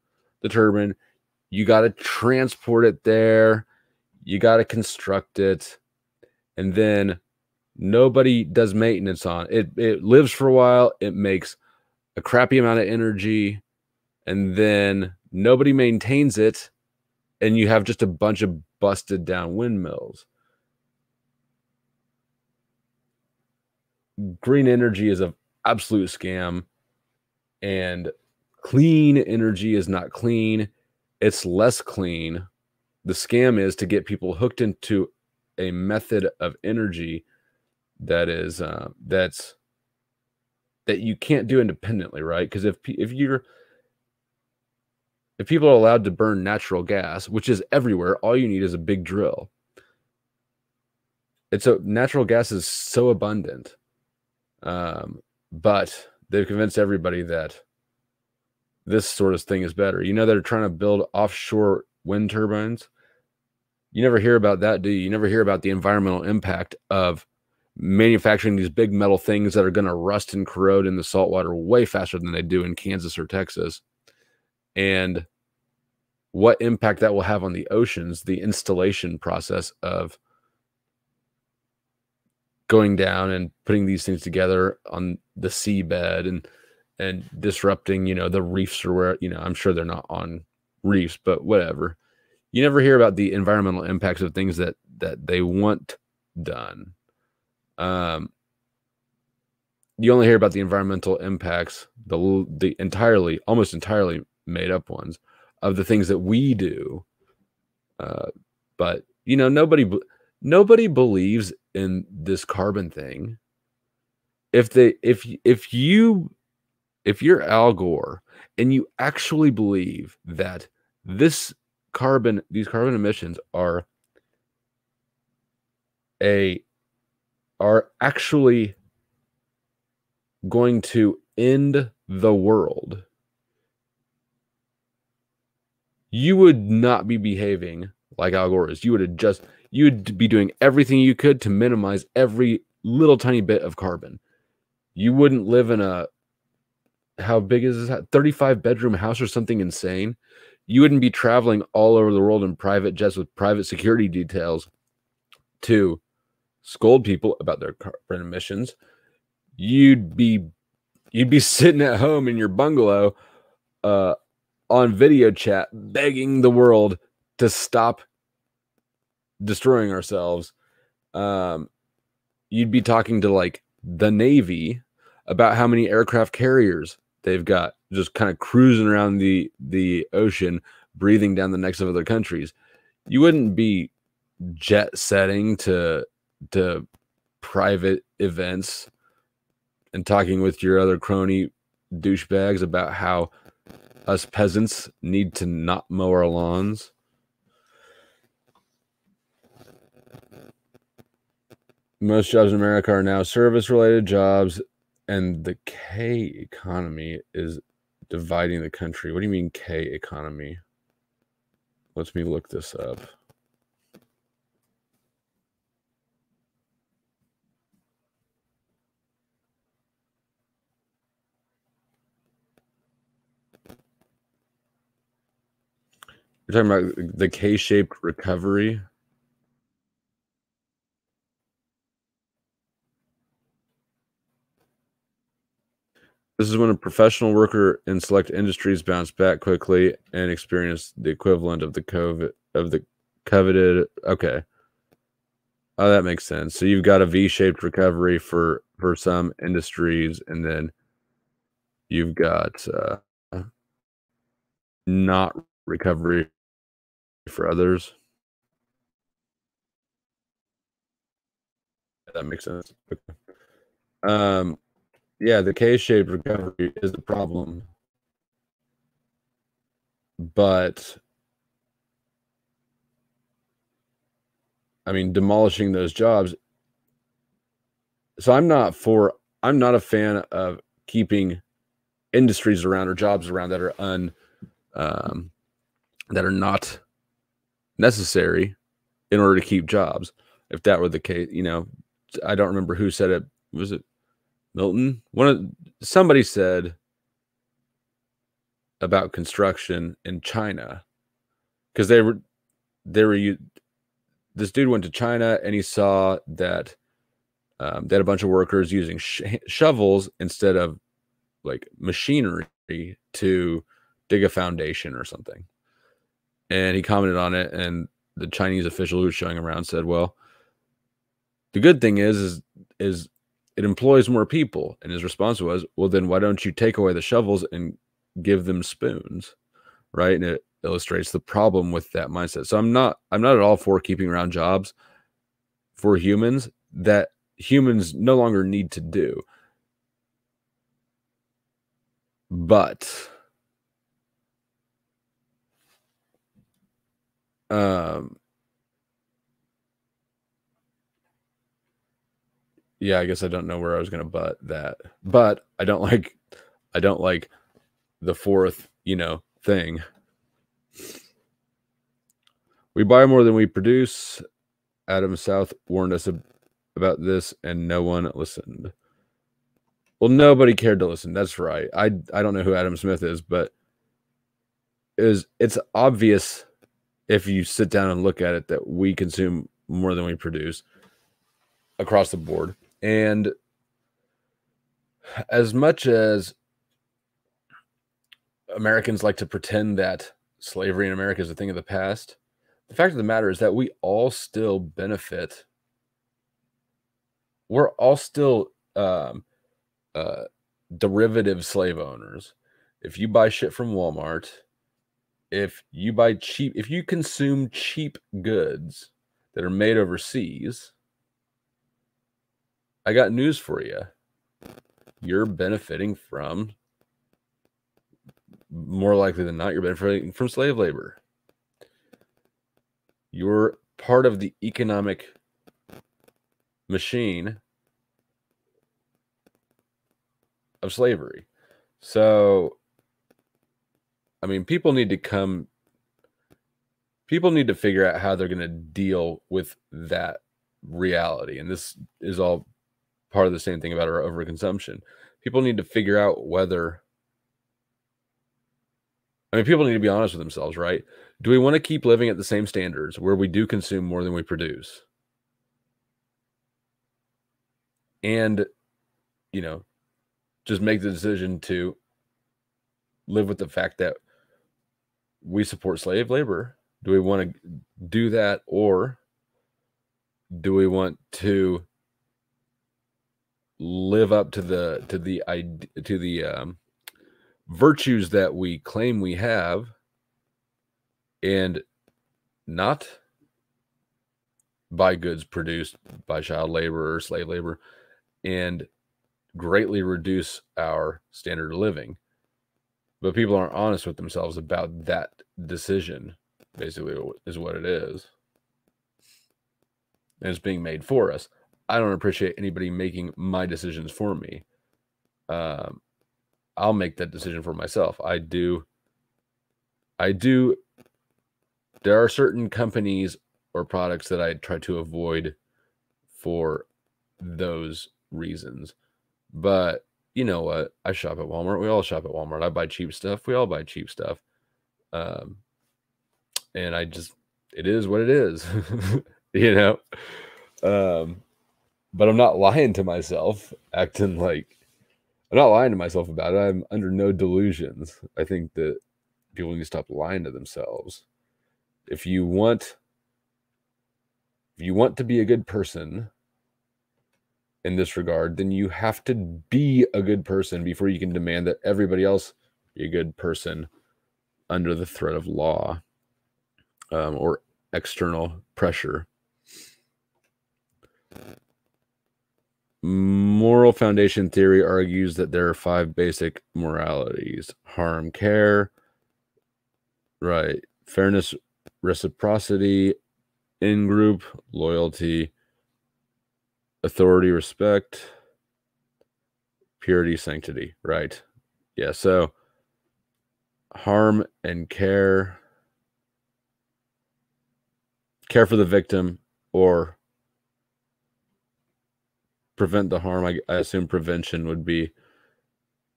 the turbine. You got to transport it there. You got to construct it. And then nobody does maintenance on it. It lives for a while. It makes a crappy amount of energy. And then nobody maintains it. And you have just a bunch of busted down windmills. Green energy is an absolute scam. And clean energy is not clean. It's less clean. The scam is to get people hooked into a method of energy that is that you can't do independently, right? Because if people are allowed to burn natural gas, which is everywhere, all you need is a big drill. And so natural gas is so abundant, but they've convinced everybody that this sort of thing is better. You know, they're trying to build offshore wind turbines. You never hear about that, do you? You never hear about the environmental impact of manufacturing these big metal things that are going to rust and corrode in the saltwater way faster than they do in Kansas or Texas. And what impact that will have on the oceans, the installation process of going down and putting these things together on the seabed and disrupting, you know, the reefs, or where, you know, I'm sure they're not on reefs, but whatever. You never hear about the environmental impacts of things that they want done. You only hear about the environmental impacts, the almost entirely made up ones, of the things that we do. But you know, nobody believes in this carbon thing. If you're Al Gore and you actually believe that these carbon emissions are actually going to end the world, you would not be behaving like Al Gore is. You would be doing everything you could to minimize every little tiny bit of carbon. You wouldn't live in a, how big is this? 35 bedroom house or something insane. You wouldn't be traveling all over the world in private jets with private security details to scold people about their carbon emissions. You'd be sitting at home in your bungalow on video chat begging the world to stop destroying ourselves. You'd be talking to like the Navy about how many aircraft carriers they've got just kind of cruising around the ocean, breathing down the necks of other countries. You wouldn't be jet setting to private events and talking with your other crony douchebags about how us peasants need to not mow our lawns. Most jobs in America are now service-related jobs, and the K economy is dividing the country. What do you mean K economy? Let me look this up. You're talking about the K-shaped recovery? This is when a professional worker in select industries bounce back quickly and experience the equivalent of the coveted. Okay. Oh, that makes sense. So you've got a V-shaped recovery for some industries, and then you've got not recovery for others. That makes sense. Okay. Yeah, the K-shaped recovery is the problem, but I mean, demolishing those jobs. So I'm not a fan of keeping industries around or jobs around that are that are not necessary in order to keep jobs. If that were the case, I don't remember who said it. Was it Milton? Somebody said about construction in China, because this dude went to China and he saw that they had a bunch of workers using shovels instead of like machinery to dig a foundation or something. And he commented on it, and the Chinese official who was showing him around said, well, the good thing is it employs more people. And his response was, well, then why don't you take away the shovels and give them spoons? Right. And it illustrates the problem with that mindset. So I'm not at all for keeping around jobs for humans that humans no longer need to do. But yeah, I guess I don't know where I was going to butt that, but I don't like the fourth, thing. We buy more than we produce. Adam South warned us about this, and no one listened. Well, nobody cared to listen. That's right. I don't know who Adam Smith is, but it's obvious if you sit down and look at it that we consume more than we produce across the board. And as much as Americans like to pretend that slavery in America is a thing of the past, the fact of the matter is that we all still benefit. We're all still derivative slave owners. If you buy shit from Walmart, if you consume cheap goods that are made overseas, I got news for you. You're benefiting from, more likely than not, you're benefiting from slave labor. You're part of the economic machine of slavery. So, I mean, people need to figure out how they're going to deal with that reality. And this is all part of the same thing about our overconsumption. People need to figure out people need to be honest with themselves, right? Do we want to keep living at the same standards where we do consume more than we produce? And, just make the decision to live with the fact that we support slave labor. Do we want to do that, or do we want to live up to the virtues that we claim we have and not buy goods produced by child labor or slave labor and greatly reduce our standard of living? But people aren't honest with themselves about that decision, basically, is what it is. And it's being made for us. I don't appreciate anybody making my decisions for me. I'll make that decision for myself. I do. There are certain companies or products that I try to avoid for those reasons. But you know what? I shop at Walmart. We all shop at Walmart. I buy cheap stuff. We all buy cheap stuff. And it is what it is, you know? But I'm not lying to myself, acting like I'm not lying to myself about it. I'm under no delusions. I think that people need to stop lying to themselves. If you want to be a good person in this regard, then you have to be a good person before you can demand that everybody else be a good person under the threat of law or external pressure. Moral foundation theory argues that there are 5 basic moralities: harm, care, right, fairness, reciprocity, in-group, loyalty, authority, respect, purity, sanctity, right? Yeah, so harm and care for the victim or prevent the harm. I assume prevention would be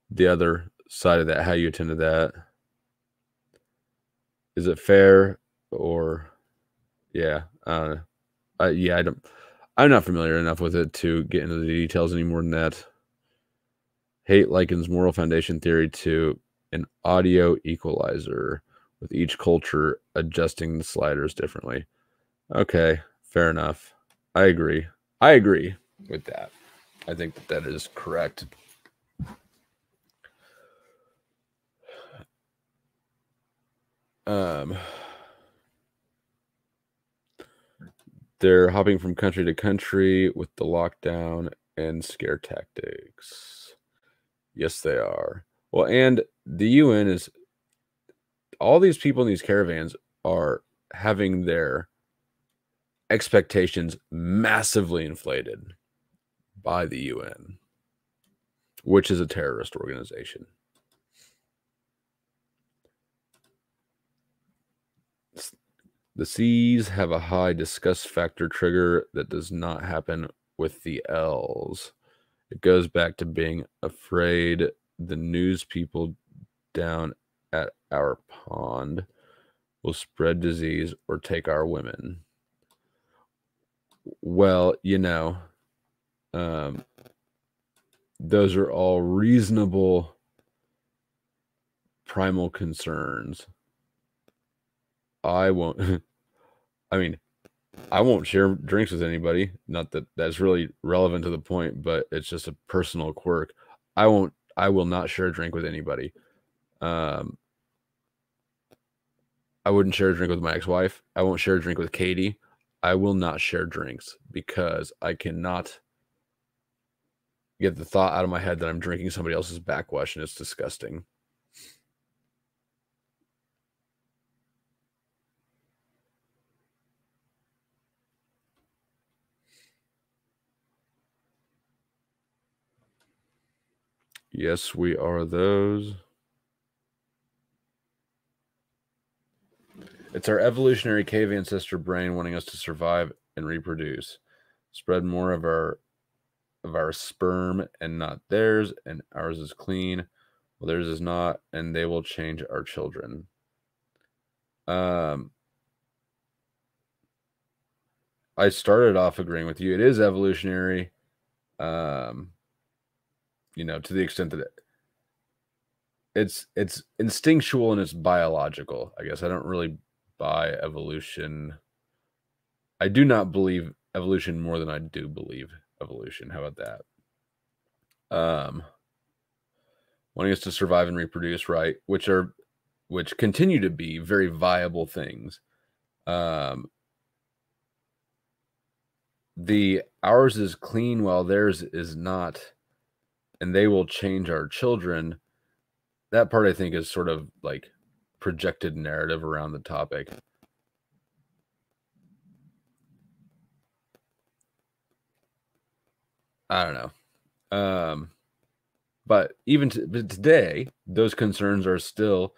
the other side of that, how you attend to that. Is it fair or, yeah, I'm not familiar enough with it to get into the details any more than that. Hate likens moral foundation theory to an audio equalizer, with each culture adjusting the sliders differently. Okay, fair enough. I agree with that. I think that is correct. They're hopping from country to country with the lockdown and scare tactics. Yes, they are. Well, and the UN is, all these people in these caravans are having their expectations massively inflated by the UN, which is a terrorist organization. The C's have a high disgust factor trigger that does not happen with the L's. It goes back to being afraid the news people down at our pond will spread disease or take our women. Well, those are all reasonable primal concerns. I won't share drinks with anybody. Not that that's really relevant to the point, but it's just a personal quirk. I will not share a drink with anybody. I wouldn't share a drink with my ex-wife. I won't share a drink with Katie. I will not share drinks because I cannot get the thought out of my head that I'm drinking somebody else's backwash, and it's disgusting. Yes, we are those. It's our evolutionary cave ancestor brain wanting us to survive and reproduce. Spread more of our sperm and not theirs, and ours is clean, well, theirs is not, and they will change our children. I started off agreeing with you. It is evolutionary, to the extent that it's instinctual and it's biological. I guess I don't really buy evolution. I do not believe evolution more than I do believe evolution. How about that? Wanting us to survive and reproduce, right? Which continue to be very viable things. The ours is clean while theirs is not, and they will change our children. That part I think is sort of like projected narrative around the topic. I don't know. But even today, those concerns are still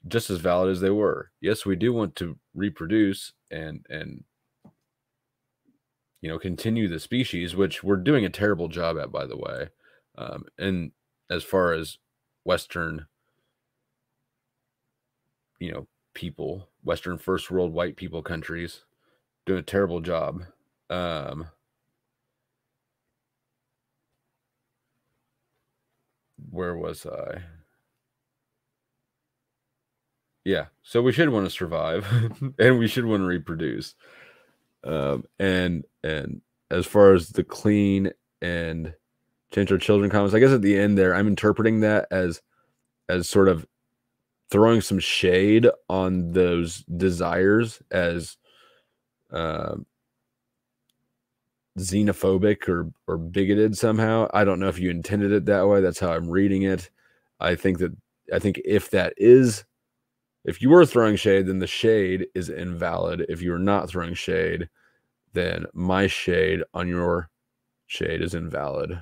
just as valid as they were. Yes, we do want to reproduce and continue the species, which we're doing a terrible job at, by the way. And as far as Western, people, Western first world white people countries, doing a terrible job. Where was I? Yeah, so we should want to survive, and we should want to reproduce. And as far as the clean and change our children comments, I guess at the end there, I'm interpreting that as sort of throwing some shade on those desires as xenophobic or bigoted somehow. I don't know if you intended it that way. That's how I'm reading it. I think if you were throwing shade, then the shade is invalid. If you're not throwing shade, then my shade on your shade is invalid.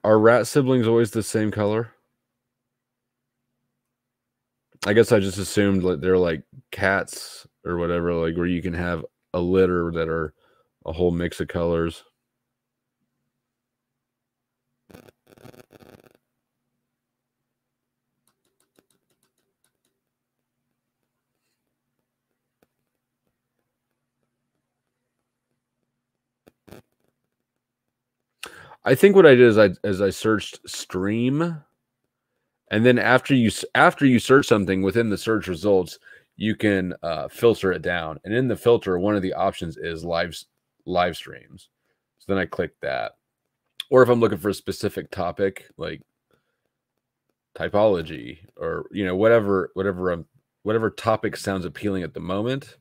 Are rat siblings always the same color? I guess I just assumed that they're like cats or whatever, like where you can have a litter that are a whole mix of colors. I think what I did is I searched stream, and then after you search something within the search results, you can filter it down, and in the filter, one of the options is live streams. So then I click that, or if I'm looking for a specific topic like typology or whatever topic sounds appealing at the moment,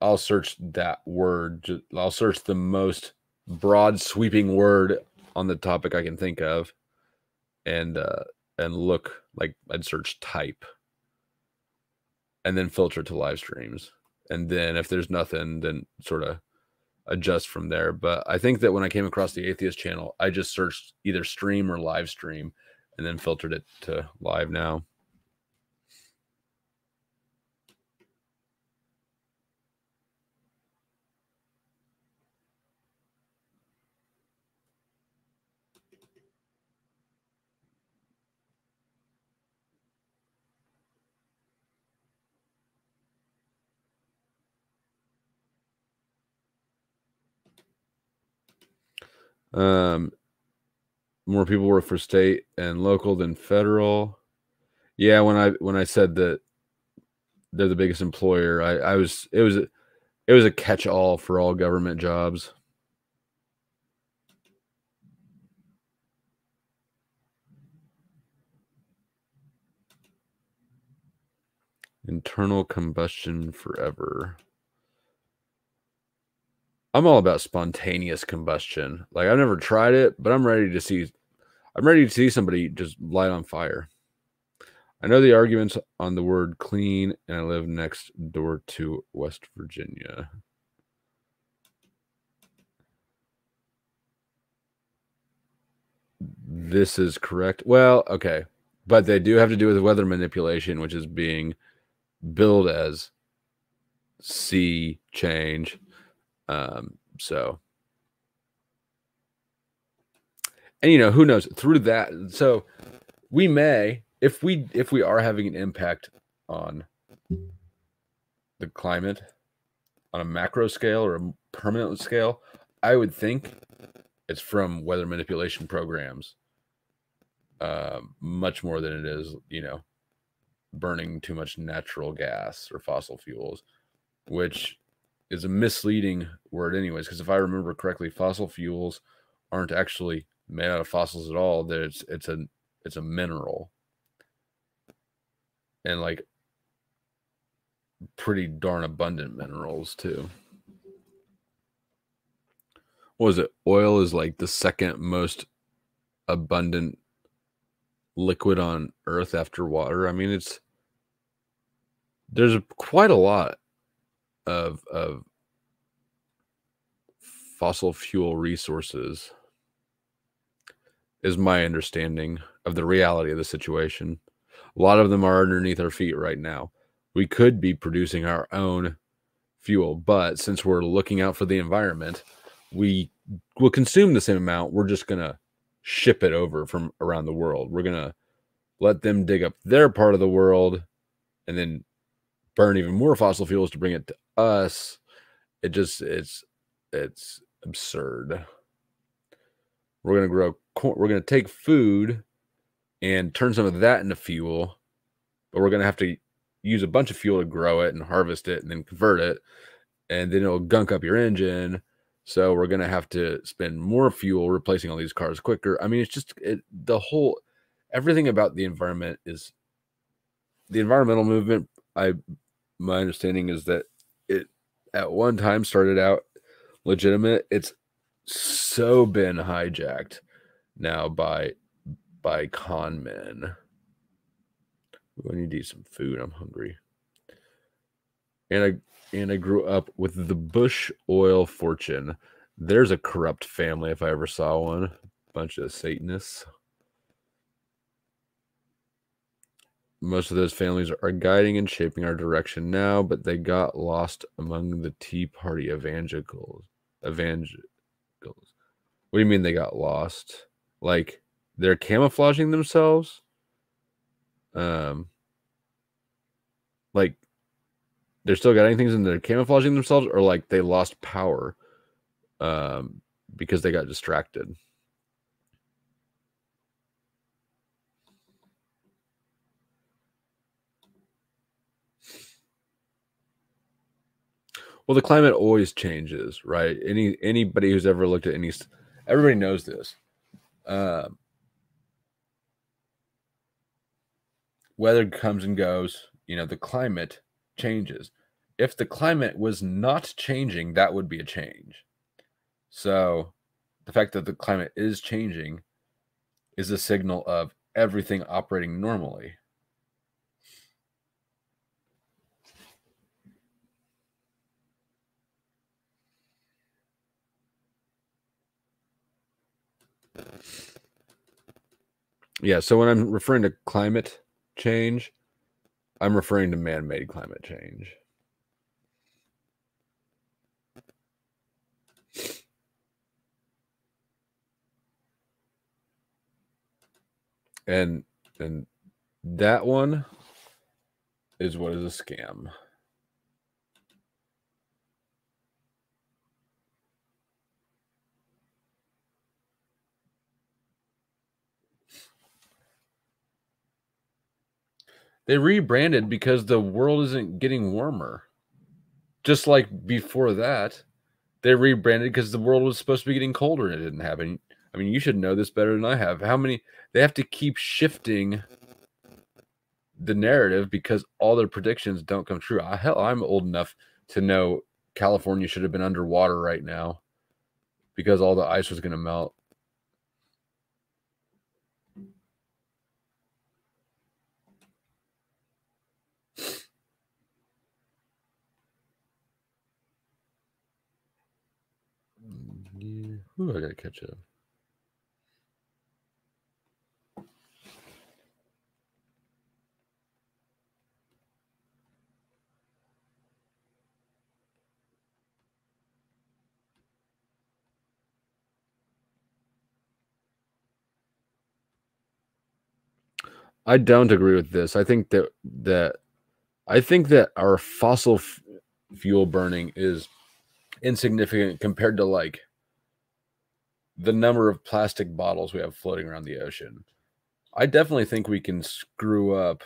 I'll search that word. I'll search the most broad sweeping word on the topic I can think of, and look, like I'd search type, and then filter to live streams, and then if there's nothing, then sort of adjust from there. But I think that when I came across the Atheist channel, I just searched either stream or live stream, and then filtered it to live now. More people work for state and local than federal. Yeah, when I said that they're the biggest employer, it was a catch-all for all government jobs. Internal combustion forever. I'm all about spontaneous combustion. Like, I've never tried it, but I'm ready to see somebody just light on fire. I know the arguments on the word clean, and I live next door to West Virginia. This is correct. Well, okay. But they do have to do with weather manipulation, which is being billed as sea change. So, and who knows through that. So we may, if we are having an impact on the climate on a macro scale or a permanent scale, I would think it's from weather manipulation programs, much more than it is, burning too much natural gas or fossil fuels, which is a misleading word anyways, because if I remember correctly, fossil fuels aren't actually made out of fossils at all. That it's a mineral, and like pretty darn abundant minerals too. what was it? Oil is like the second most abundant liquid on Earth after water. I mean, there's quite a lot of fossil fuel resources, is my understanding of the reality of the situation. A lot of them are underneath our feet right now. We could be producing our own fuel, but since we're looking out for the environment, we will consume the same amount. We're just going to ship it over from around the world. We're going to let them dig up their part of the world and then burn even more fossil fuels to bring it to us. It's absurd. We're going to grow corn. We're going to take food and turn some of that into fuel, but we're going to have to use a bunch of fuel to grow it and harvest it and then convert it, and then it'll gunk up your engine. So we're going to have to spend more fuel replacing all these cars quicker. I mean, it's just everything about the environment is the environmental movement. My understanding is that it at one time started out legitimate. It's so been hijacked now by con men. I need to eat some food. I'm hungry. And I grew up with the Bush oil fortune. There's a corrupt family if I ever saw one. Bunch of Satanists. Most of those families are guiding and shaping our direction now, but they got lost among the Tea Party evangelicals. What do you mean they got lost? Like they're camouflaging themselves? Like they're still getting things and they're camouflaging themselves, or like they lost power because they got distracted? Well, the climate always changes, right? Anybody who's ever looked at everybody knows this. Weather comes and goes. The climate changes. If the climate was not changing, that would be a change. So the fact that the climate is changing is a signal of everything operating normally. Yeah, so when I'm referring to climate change, I'm referring to man-made climate change. And that one is what is a scam. They rebranded because the world isn't getting warmer. Just like before that, they rebranded because the world was supposed to be getting colder and it didn't happen. I mean, you should know this better than I have. They have to keep shifting the narrative because all their predictions don't come true. Hell, I'm old enough to know California should have been underwater right now because all the ice was going to melt. Yeah. Ooh, I gotta catch up. I don't agree with this. I think that our fossil fuel burning is insignificant compared to like the number of plastic bottles we have floating around the ocean. I definitely think we can screw up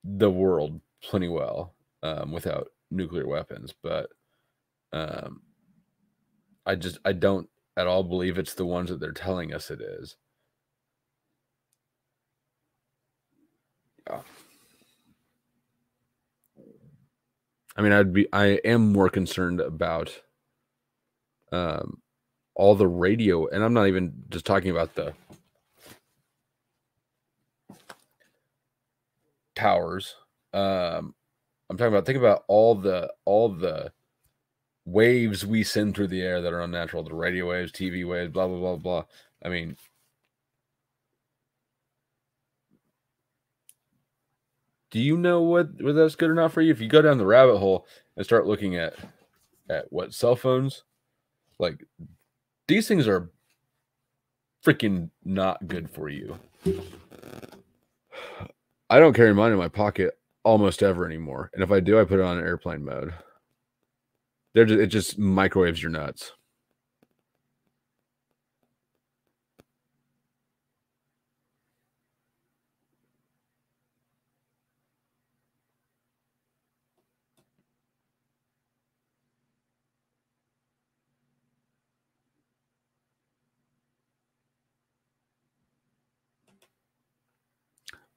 the world plenty well without nuclear weapons, but I don't at all believe it's the ones that they're telling us it is. Yeah. I mean, I am more concerned about all the radio, and I'm not even just talking about the towers. I'm talking about, think about all the waves we send through the air that are unnatural, the radio waves, TV waves, blah blah blah blah. I mean, do you know whether that's good or not for you? If you go down the rabbit hole and start looking at what cell phones, like, these things are freaking not good for you. I don't carry mine in my pocket almost ever anymore, and if I do, I put it on airplane mode. It just microwaves your nuts.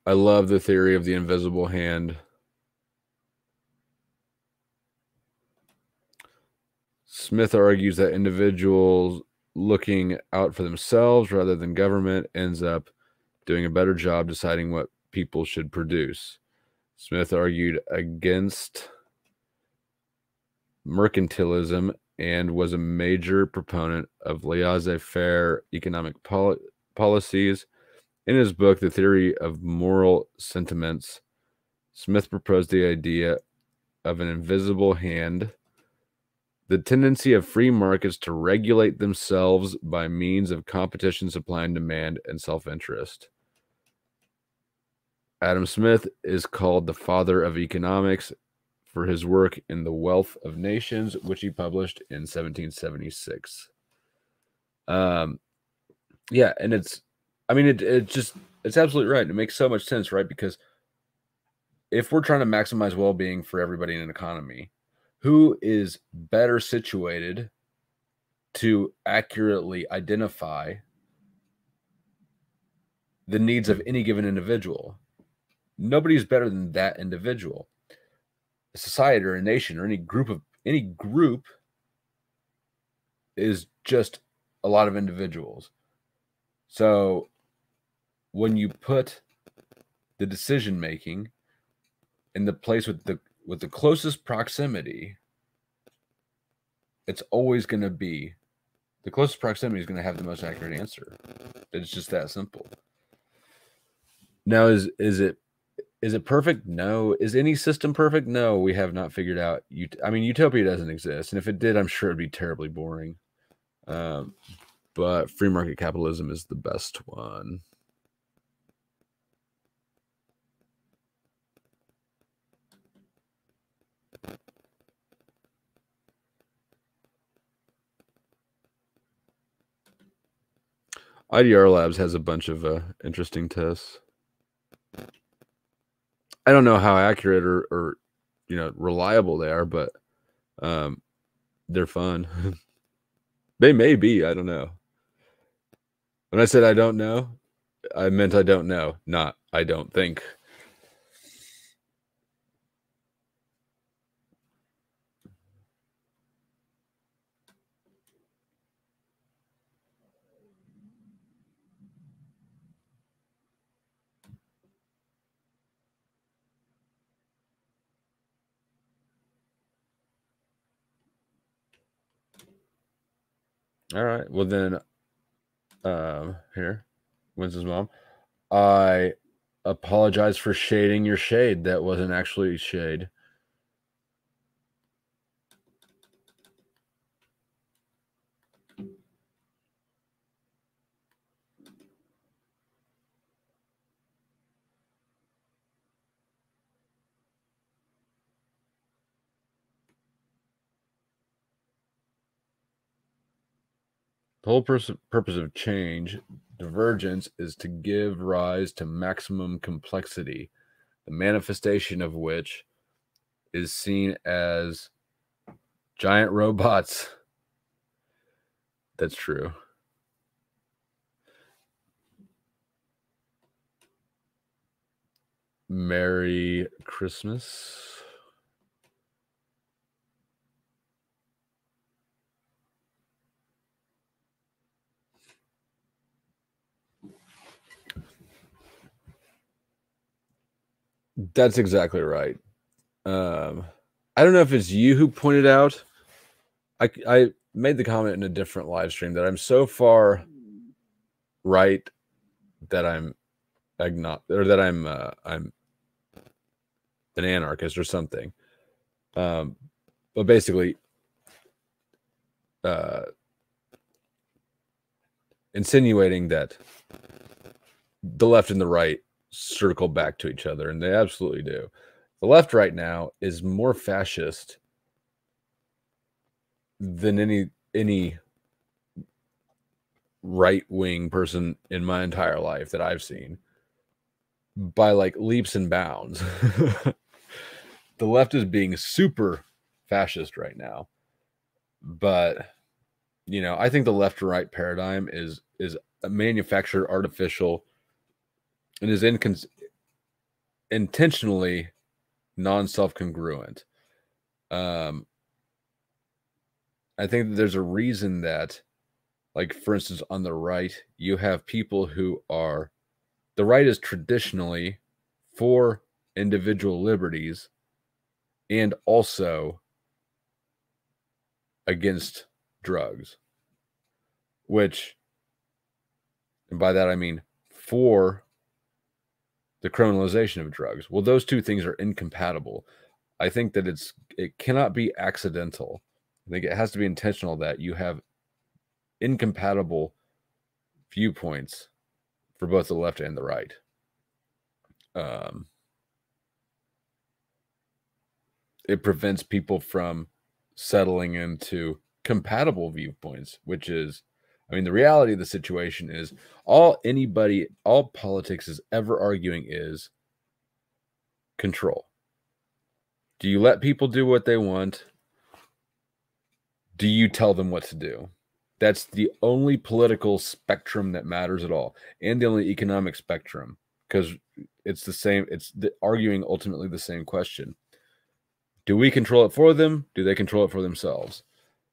I love the theory of the invisible hand. Smith argues that individuals looking out for themselves rather than government ends up doing a better job deciding what people should produce. Smith argued against mercantilism and was a major proponent of laissez-faire economic policies. In his book, The Theory of Moral Sentiments, Smith proposed the idea of an invisible hand, the tendency of free markets to regulate themselves by means of competition, supply and demand, and self-interest. Adam Smith is called the father of economics for his work in The Wealth of Nations, which he published in 1776. Yeah, and it's absolutely right. It makes so much sense, right? Because if we're trying to maximize well-being for everybody in an economy, who is better situated to accurately identify the needs of any given individual? Nobody's better than that individual. A society or a nation or any group is just a lot of individuals. So when you put the decision making in the place with the closest proximity, it's always going to be the closest proximity is going to have the most accurate answer. It's just that simple. Now, is it perfect? No. Is any system perfect? No. We have not figured out. Utopia doesn't exist, and if it did, I'm sure it'd be terribly boring. But free market capitalism is the best one. IDR Labs has a bunch of interesting tests. I don't know how accurate or reliable they are, but they're fun. They may be. I don't know. When I said I don't know, I meant I don't know, not I don't think. All right. Well, then, here, Winston's mom. I apologize for shading your shade. That wasn't actually shade. The whole purpose of change, divergence, is to give rise to maximum complexity, the manifestation of which is seen as giant robots. That's true. Merry Christmas. That's exactly right. I don't know if it's you who pointed out. I made the comment in a different live stream that I'm so far right that I'm or that I'm an anarchist or something. But basically, insinuating that the left and the right circle back to each other, and they absolutely do. The left right now is more fascist than any right-wing person in my entire life that I've seen, by like leaps and bounds. The left is being super fascist right now, but you know, I think the left to right paradigm is a manufactured, artificial, and is intentionally non-self-congruent. I think that there's a reason that, like, for instance, on the right, you have people who are, the right is traditionally for individual liberties and also against drugs, which, and by that I mean for the criminalization of drugs. Well, those two things are incompatible. I think that it cannot be accidental. I think it has to be intentional that you have incompatible viewpoints for both the left and the right. It prevents people from settling into compatible viewpoints, which is, I mean, the reality of the situation is all politics is ever arguing is control. Do you let people do what they want? Do you tell them what to do? That's the only political spectrum that matters at all, and the only economic spectrum, because it's the same. It's arguing ultimately the same question. Do we control it for them? Do they control it for themselves?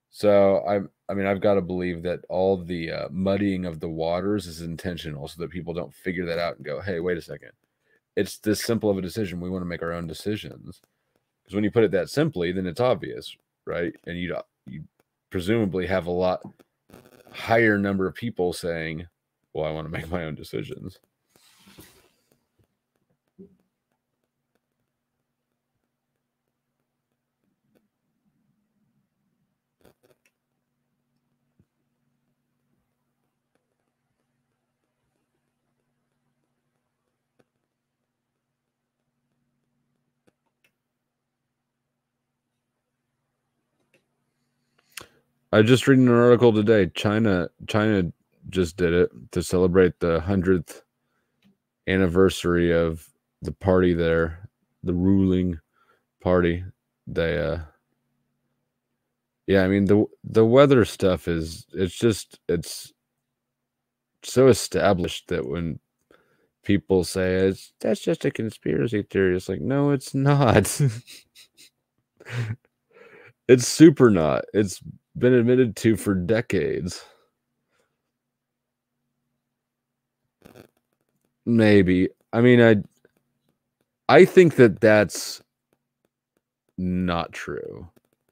So I mean, I've got to believe that all the muddying of the waters is intentional, so that people don't figure that out and go, "Hey, wait a second. It's this simple of a decision. We want to make our own decisions." Because when you put it that simply, then it's obvious, right? And you presumably have a lot higher number of people saying, "Well, I want to make my own decisions." I just read an article today. China just did it to celebrate the 100th anniversary of the party there, the ruling party. They yeah, I mean, the weather stuff it's so established that when people say that's just a conspiracy theory, it's like, no, it's not. It's super not. It's been admitted to for decades. Maybe. I mean, I think that that's not true,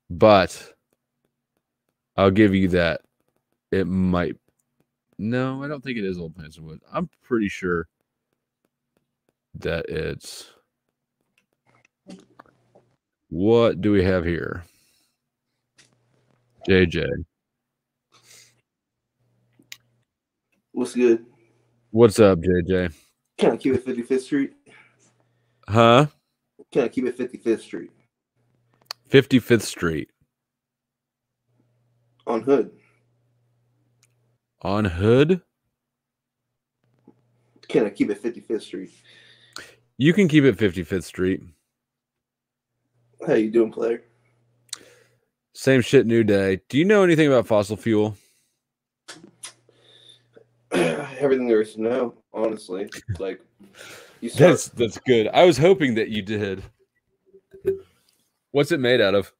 but I'll give you that it might. No, I don't think it is Old Plants and Wood. I'm pretty sure that it's. What do we have here? JJ. What's good? What's up, JJ? Can I keep it 55th Street? Huh? Can I keep it 55th Street? 55th Street. On Hood. On Hood? Can I keep it 55th Street? You can keep it 55th Street. How you doing, player? Same shit, new day. Do you know anything about fossil fuel? Everything there is to know, honestly. Like, you start. That's good. I was hoping that you did. What's it made out of?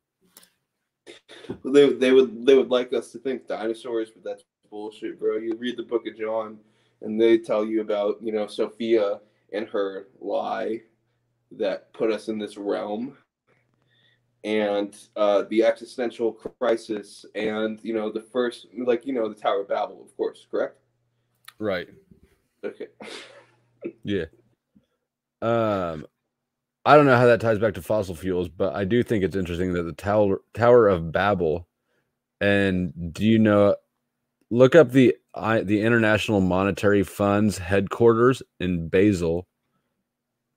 They would like us to think dinosaurs, but that's bullshit, bro. You read the Book of John, and they tell you about Sophia and her lie that put us in this realm, and the existential crisis, and the first, like, the Tower of Babel, of course, correct? Right. Okay. Yeah. I don't know how that ties back to fossil fuels, but I do think it's interesting that the Tower of Babel, and do you know, look up the International Monetary Fund's headquarters in Basel,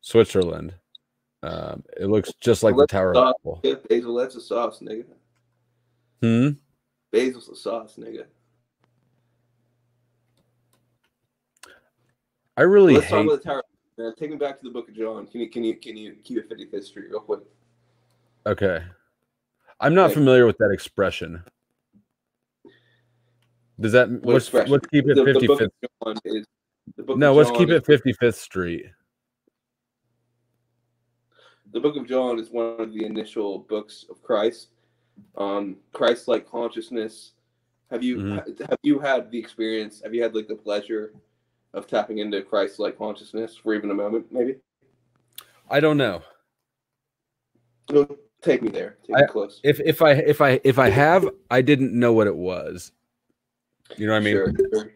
Switzerland. It looks just like the Tower of Babel. Yeah, Basil, that's a sauce, nigga. Basil's a sauce, nigga. I really Let's hate. talk about the Tower. Man, take me back to the Book of John. Can you keep it 50th history real quick? Okay, I'm not familiar with that expression. Does that let's keep it 55th? The Book of John is the Book. No, of let's John keep it 55th Street. The Book of John is one of the initial books of Christ. Christ-like consciousness. Have you had the experience? Have you had like the pleasure of tapping into Christ-like consciousness for even a moment, maybe? I don't know. Take me there. Take me close. If I have, I didn't know what it was. You know what I mean? Sure.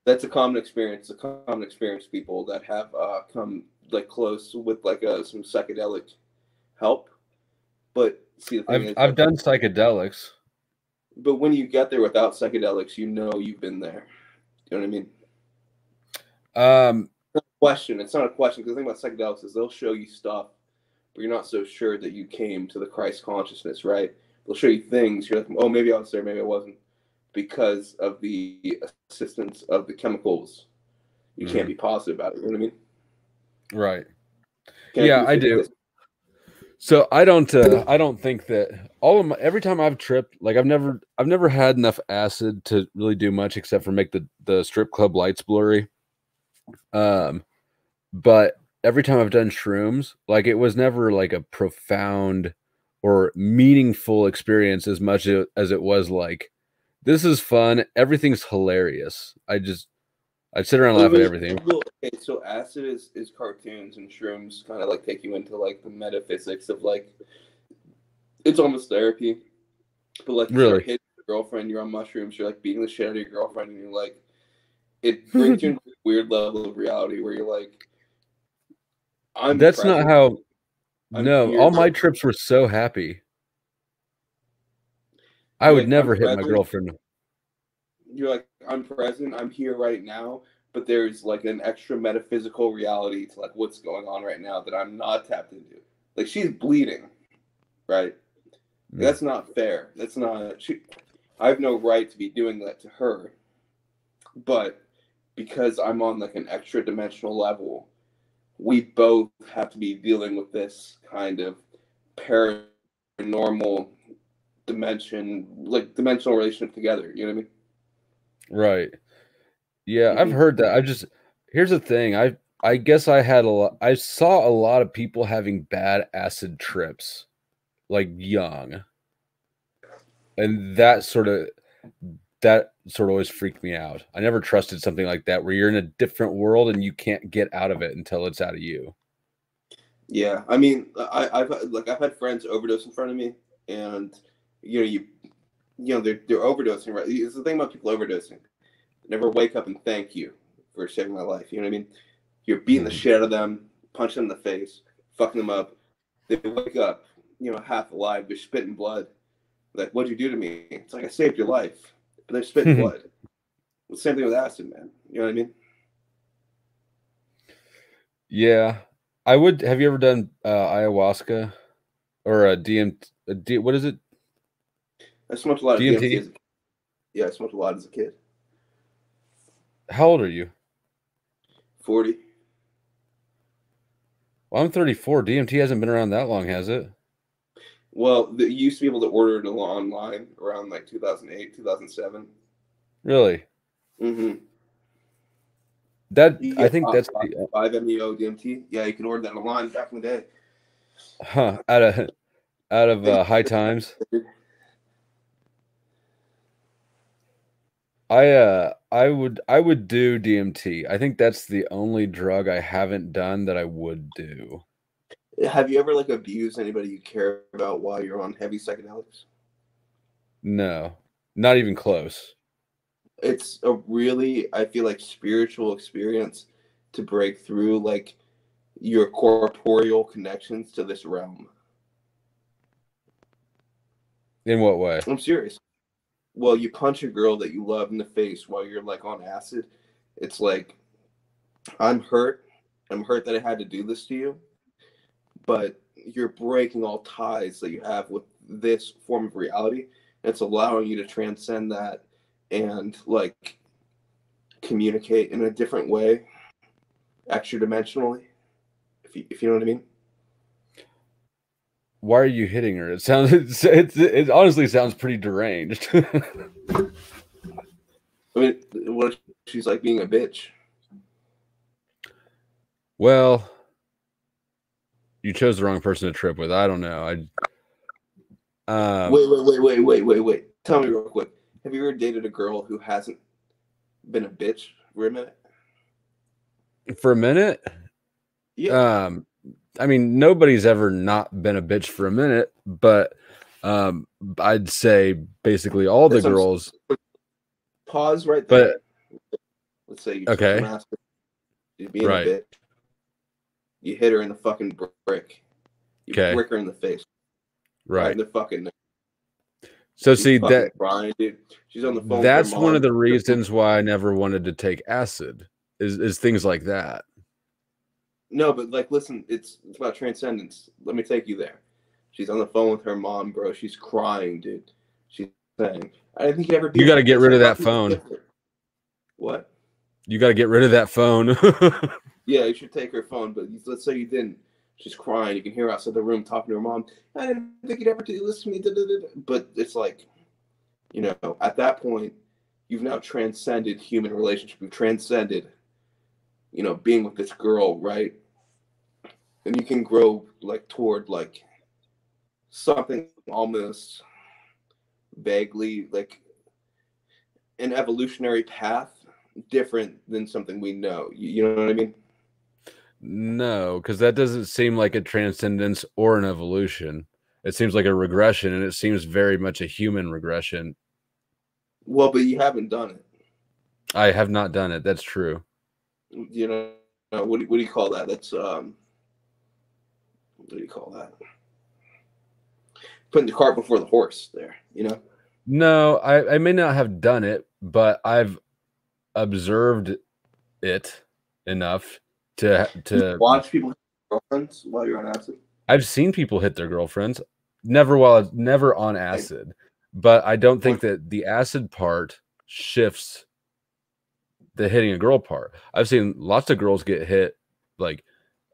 That's a common experience. People that have come like close with like some psychedelic help. But see, the thing I've done psychedelics. But when you get there without psychedelics, you've been there. You know what I mean? It's not a question, because the thing about psychedelics is they'll show you stuff, but you're not so sure that you came to the Christ consciousness, right? They'll show you things. You're like, oh, maybe I was there, maybe I wasn't, because of the assistance of the chemicals. You can't be positive about it. You know what I mean? Right. Yeah, I do. So I don't think that every time I've tripped, like I've never had enough acid to really do much except for make the strip club lights blurry. But every time I've done shrooms, like it was never like a profound or meaningful experience as much as it was like, this is fun, everything's hilarious. I'd sit around and laugh at everything. Okay, so acid is cartoons, and shrooms kind of like take you into like the metaphysics of like, it's almost therapy. But like, you start hitting your girlfriend, you're on mushrooms, you're like beating the shit out of your girlfriend, and you're like, it brings you into a weird level of reality where you're like, that's present. Not how. No, all my trips were so happy. I would never hit my girlfriend. You're like, I'm present, I'm here right now, but there's like an extra metaphysical reality to like what's going on right now that I'm not tapped into. Like, she's bleeding, right? That's not fair. That's not. I have no right to be doing that to her. But because I'm on like an extra dimensional level, we both have to be dealing with this kind of paranormal dimensional relationship together. You know what I mean? Right. Yeah, I've heard that. Here's the thing. I guess I saw a lot of people having bad acid trips, like young. And that sort of always freaked me out. I never trusted something like that where you're in a different world and you can't get out of it until it's out of you. Yeah, I mean, I've had friends overdose in front of me, and they're overdosing, right? It's the thing about people overdosing. They never wake up and thank you for saving my life. You know what I mean? You're beating the shit out of them, punching them in the face, fucking them up. They wake up, half alive. They're spitting blood. Like, what'd you do to me? It's like, I saved your life, but they're spitting blood. The same thing with acid, man. You know what I mean? Yeah, I would. Have you ever done ayahuasca or a DMT? What is it? I smoked a lot of DMT. Yeah, I smoked a lot as a kid. How old are you? 40. Well, I'm 34. DMT hasn't been around that long, has it? Well, you used to be able to order it online around like 2008, 2007. Really? Mm-hmm. I think that's 5-MeO DMT. Yeah, you can order that online back in the day. Huh? Out of High Times. I would do DMT. I think that's the only drug I haven't done that I would do. Have you ever like abused anybody you care about while you're on heavy psychedelics? No, not even close. It's a really, I feel like, spiritual experience to break through like your corporeal connections to this realm. In what way? I'm serious. Well, you punch a girl that you love in the face while you're like on acid. It's like, I'm hurt. I'm hurt that I had to do this to you, but you're breaking all ties that you have with this form of reality. It's allowing you to transcend that and like communicate in a different way, extra dimensionally, if you know what I mean. Why are you hitting her? It sounds it honestly sounds pretty deranged. I mean, what she's like being a bitch. Well, you chose the wrong person to trip with. I don't know. Wait. Tell me real quick. Have you ever dated a girl who hasn't been a bitch for a minute? For a minute? Yeah. I mean, nobody's ever not been a bitch for a minute, but I'd say basically all the girls. Pause right there. But let's say you okay, master, you're being right. a bitch. You hit her in the fucking brick. You brick her in the face. Right in the fucking. So see that crying, dude. She's on the phone. That's one of the reasons why I never wanted to take acid. Is things like that. No, but like, listen, it's about transcendence. Let me take you there. She's on the phone with her mom, bro. She's crying, dude. She's saying, "I didn't think you'd ever be." You got to get rid of that phone. What? You got to get rid of that phone. Yeah, you should take her phone, but let's say you didn't. She's crying. You can hear her outside the room talking to her mom. I didn't think you'd ever do this to me. But it's like, you know, at that point, you've now transcended human relationship. You've transcended, you know, being with this girl, right? And you can grow like toward like something almost vaguely like an evolutionary path different than something we know. You know what I mean? No, because that doesn't seem like a transcendence or an evolution. It seems like a regression, and it seems very much a human regression. Well, but you haven't done it. I have not done it. That's true. You know, what do you call that? That's what do you call that? Putting the cart before the horse there, you know? No, I may not have done it, but I've observed it enough to watch people hit their girlfriends while you're on acid. I've seen people hit their girlfriends, never on acid, but I don't think that the acid part shifts the hitting a girl part. I've seen lots of girls get hit like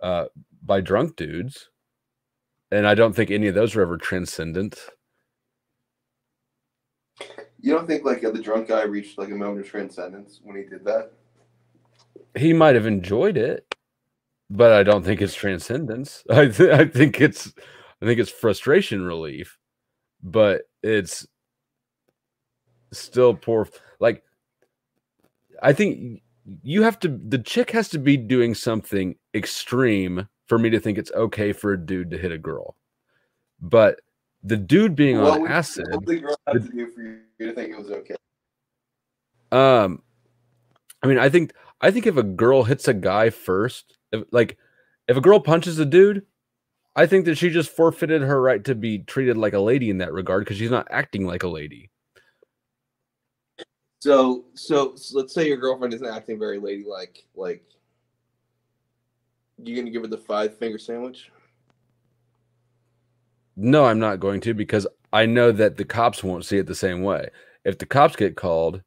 by drunk dudes, and I don't think any of those are ever transcendent. You don't think like the drunk guy reached like a moment of transcendence when he did that? He might have enjoyed it, but I don't think it's transcendence. I think it's frustration relief, but it's still poor. Like, I think the chick has to be doing something extreme for me to think it's okay for a dude to hit a girl. But the dude being on acid, what would the girl have to do for you to think it was okay? I mean, I think if a girl hits a guy first, if a girl punches a dude, I think that she just forfeited her right to be treated like a lady in that regard because she's not acting like a lady. So let's say your girlfriend isn't acting very ladylike. Like, you gonna give her the 5-finger sandwich? No, I'm not going to, because I know that the cops won't see it the same way. If the cops get called,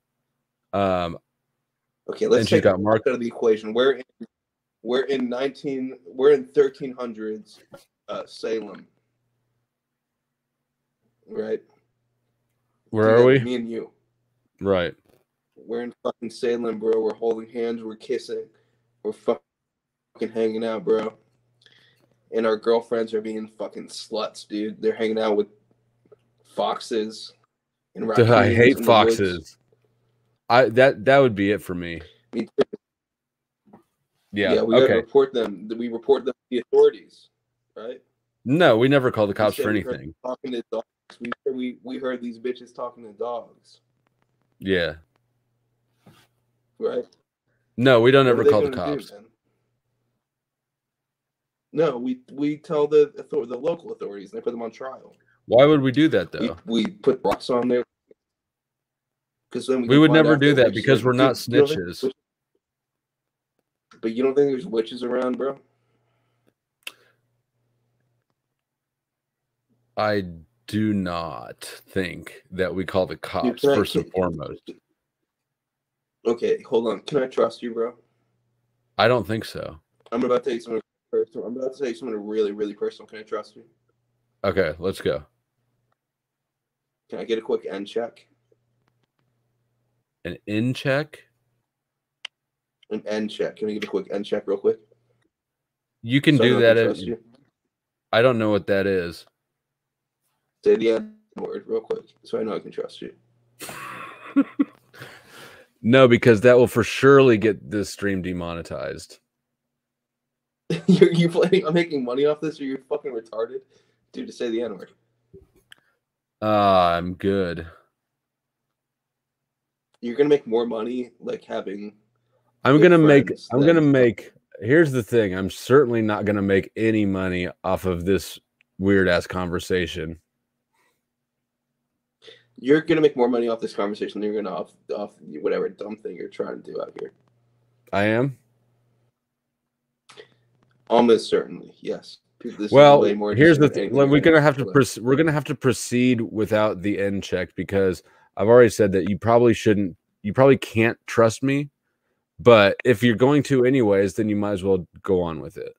okay, let's take got marked out of the equation. We're in 1300s Salem, right? Where are we? Me and you, right? We're in fucking Salem, bro. We're holding hands. We're kissing. We're fucking hanging out, bro. And our girlfriends are being fucking sluts, dude. They're hanging out with foxes and raccoons. I hate foxes. That would be it for me. Me too. Yeah. We gotta report them. We report them to the authorities. right? No, we never called the We cops said for we heard anything. talking to dogs. We heard these bitches talking to dogs, Yeah. right? No, we don't What ever are they call the gonna do, cops. man? No, we tell the local authorities, and they put them on trial. Why would we do that though? We put rocks on there because then We would never do that because we're not Dude, snitches. But you don't think there's witches around, bro? I do not think that we call the cops Dude, first and foremost. Okay, hold on. Can I trust you, bro? I don't think so. I'm about to tell you something personal. I'm about to tell you something really, really personal. Can I trust you? Okay, let's go. Can I get a quick end check? An in check? An end check. Can I get a quick end check real quick? You can So do I that. can trust you. I don't know what that is. Say the N word real quick so I know I can trust you. No, because that will for surely get this stream demonetized. You planning on making money off this, or you're fucking retarded? Dude, to say the N word. I'm good. You're gonna make more money like having. I'm gonna make. Here's the thing. I'm certainly not gonna make any money off of this weird ass conversation. You're gonna make more money off this conversation than you're gonna off whatever dumb thing you're trying to do out here. I am. Almost certainly, yes. Well, here's the thing. We're gonna have to proceed without the end check because I've already said that you probably shouldn't. You probably can't trust me. But if you're going to anyways, then you might as well go on with it.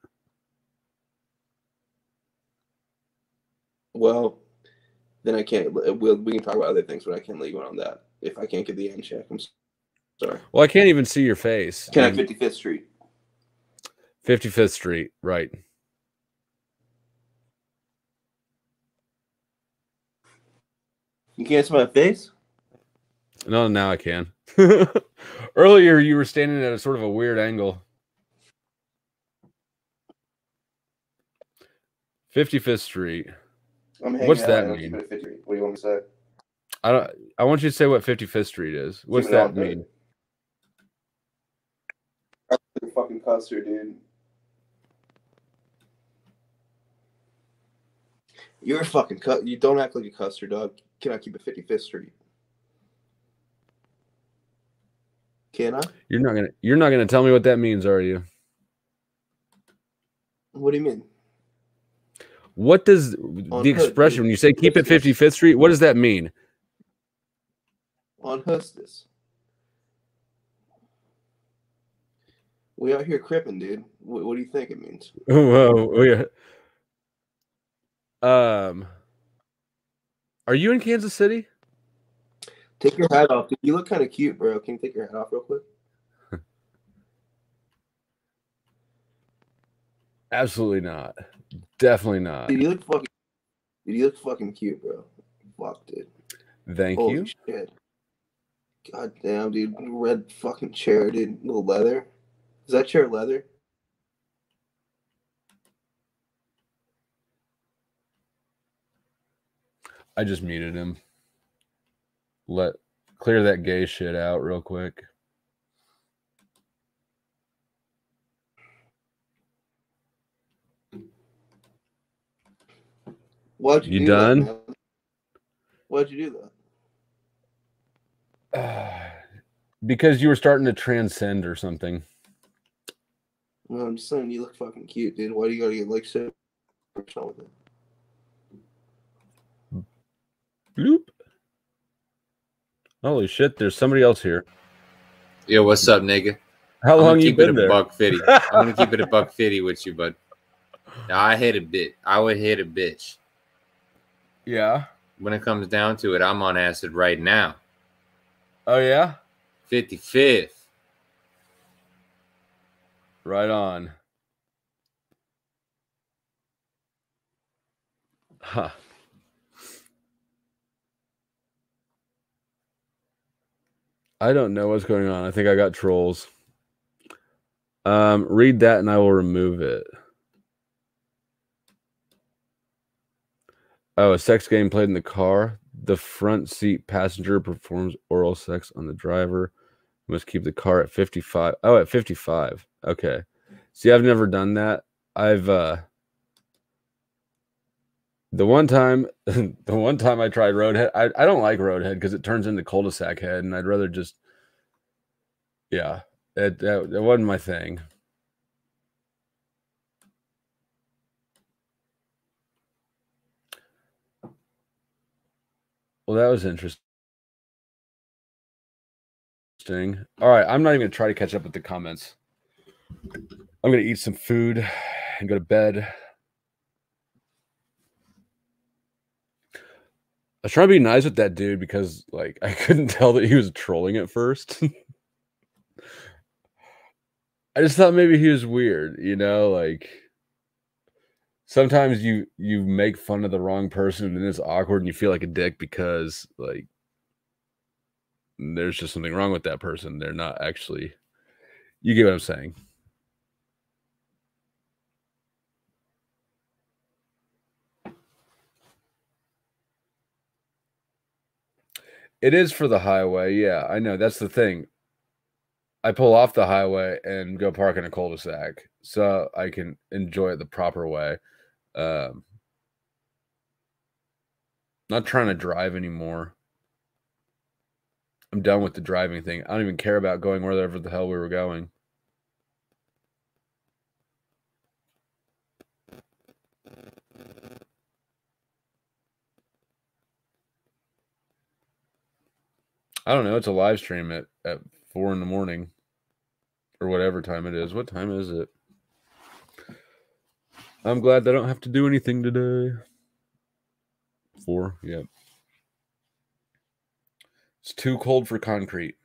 Well, then I can't. We can talk about other things, but I can't let you in on that. If I can't get the end check, I'm sorry. Well, I can't even see your face. Can I 55th Street? 55th Street, right. You can't see my face? No, now I can. Earlier, you were standing at a sort of a weird angle. 55th Street. What's that mean? What do you want me to say? I want you to say what 55th Street is. What's that mean? You're fucking custard, dude. You're a fucking cut. You don't act like a custard, dog. Can I keep it 55th Street? Can I? You're not gonna tell me what that means, are you? What do you mean? What does the expression when you say keep it 55th Street? What does that mean? On Hustis. We out here cripping, dude. What do you think it means? Whoa, yeah. Are you in Kansas City? Take your hat off. Dude. You look kind of cute, bro. Can you take your hat off real quick? Absolutely not. Definitely not. Dude, you look fucking cute, bro. Fuck, dude. Thank you. Shit. God damn, dude. Red fucking chair, dude. Little leather. Is that chair leather? I just muted him. Clear that gay shit out real quick. Why'd you do done? that, man? Why'd you do that? Because you were starting to transcend or something. No, I'm just saying you look fucking cute, dude. Why do you gotta get like so personal with it? Bloop. Holy shit, there's somebody else here. Yo, what's up, nigga? How long you been there? $150. I'm gonna keep it $150 with you, bud. Now, I would hit a bitch. Yeah. When it comes down to it, I'm on acid right now. Oh yeah? 55th. Right on. Huh. I don't know what's going on. I think I got trolls. Read that and I will remove it. Oh, a sex game played in the car. The front seat passenger performs oral sex on the driver. Must keep the car at 55. Oh, at 55. Okay. See, I've never done that. I've the one time I tried Roadhead, I don't like Roadhead because it turns into cul-de-sac head, and I'd rather just that wasn't my thing. Well, that was interesting. All right, I'm not even gonna try to catch up with the comments. I'm gonna eat some food and go to bed. I was trying to be nice with that dude because, like, I couldn't tell that he was trolling at first. I just thought maybe he was weird, you know, like sometimes you make fun of the wrong person and it's awkward and you feel like a dick because like there's just something wrong with that person. They're not actually, you get what I'm saying. It is for the highway. Yeah, I know. That's the thing. I pull off the highway and go park in a cul-de-sac so I can enjoy it the proper way. Not trying to drive anymore. I'm done with the driving thing. I don't even care about going wherever the hell we were going. I don't know. It's a live stream at 4 in the morning or whatever time it is. What time is it? I'm glad I don't have to do anything today. 4, yep. It's too cold for concrete.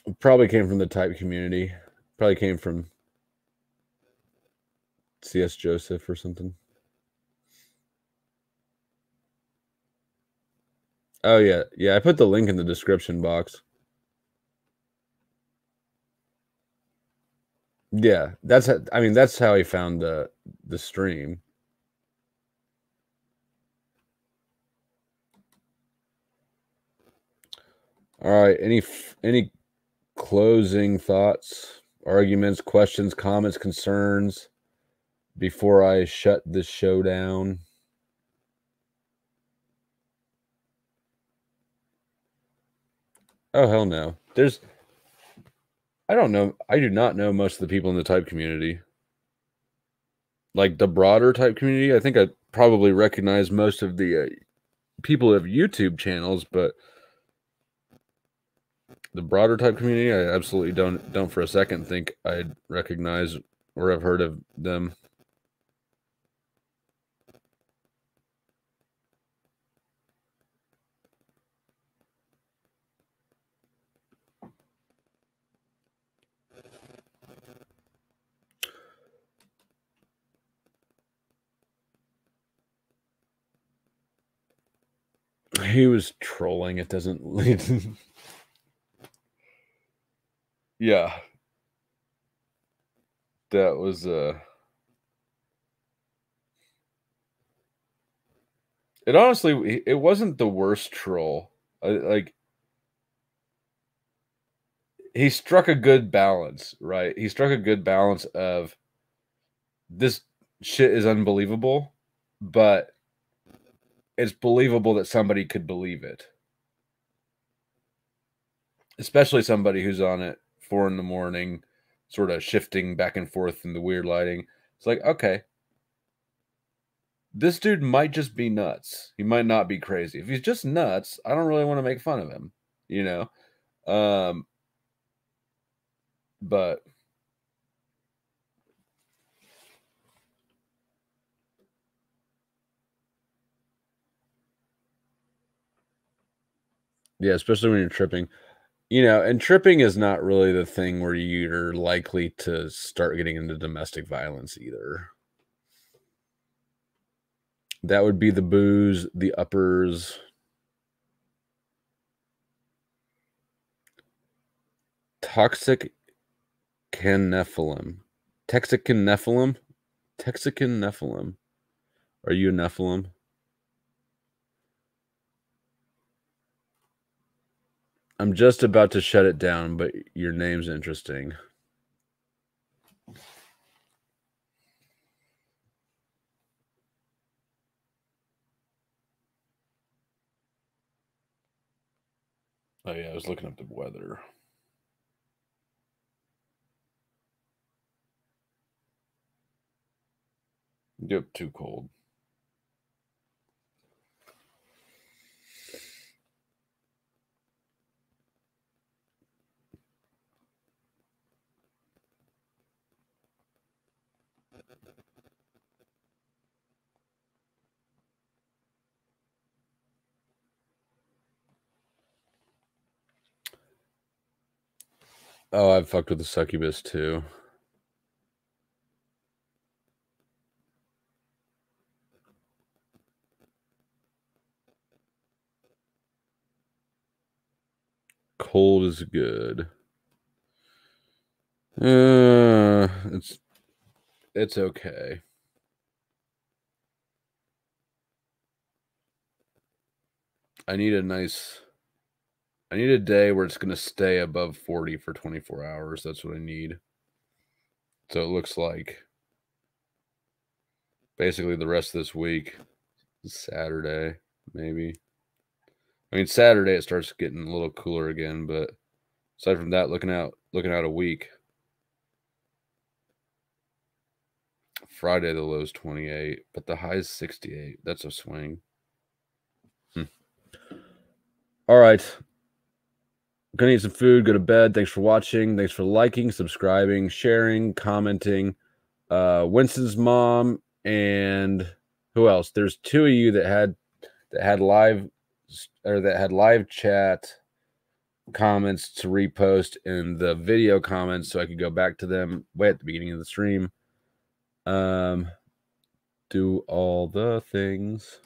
It probably came from the type community. Probably came from C.S. Joseph or something. Oh, yeah. Yeah, I put the link in the description box. Yeah, that's how he found the stream. All right, any closing thoughts, arguments, questions, comments, concerns before I shut this show down? Oh, hell no. I don't know. I do not know most of the people in the type community. Like the broader type community, I think I probably recognize most of the people who have YouTube channels, but the broader type community, I absolutely don't for a second think I'd recognize or have heard of them. He was trolling. It doesn't lead. Yeah. That was it honestly, it wasn't the worst troll. Like he struck a good balance, right? He struck a good balance of this shit is unbelievable, but it's believable that somebody could believe it. Especially somebody who's on at 4 in the morning, sort of shifting back and forth in the weird lighting. It's like, okay, this dude might just be nuts. He might not be crazy. If he's just nuts, I don't really want to make fun of him, you know? But yeah, especially when you're tripping. You know, and tripping is not really the thing where you're likely to start getting into domestic violence either. That would be the booze, the uppers. Toxic Nephilim. Texican Nephilim? Texican Nephilim. Are you a Nephilim? I'm just about to shut it down, but your name's interesting. Oh yeah, I was looking up the weather. Yep, too cold. Oh, I've fucked with the succubus too. Cold is good. It's okay. I need a day where it's going to stay above 40 for 24 hours. That's what I need. So it looks like basically the rest of this week, Saturday, maybe. I mean, Saturday it starts getting a little cooler again, but aside from that, looking out a week. Friday the low is 28, but the high is 68. That's a swing. All right. Gonna eat some food, go to bed. Thanks for watching. Thanks for liking, subscribing, sharing, commenting. Winston's mom and who else? There's two of you that had live chat comments to repost in the video comments so I could go back to them way at the beginning of the stream. Do all the things.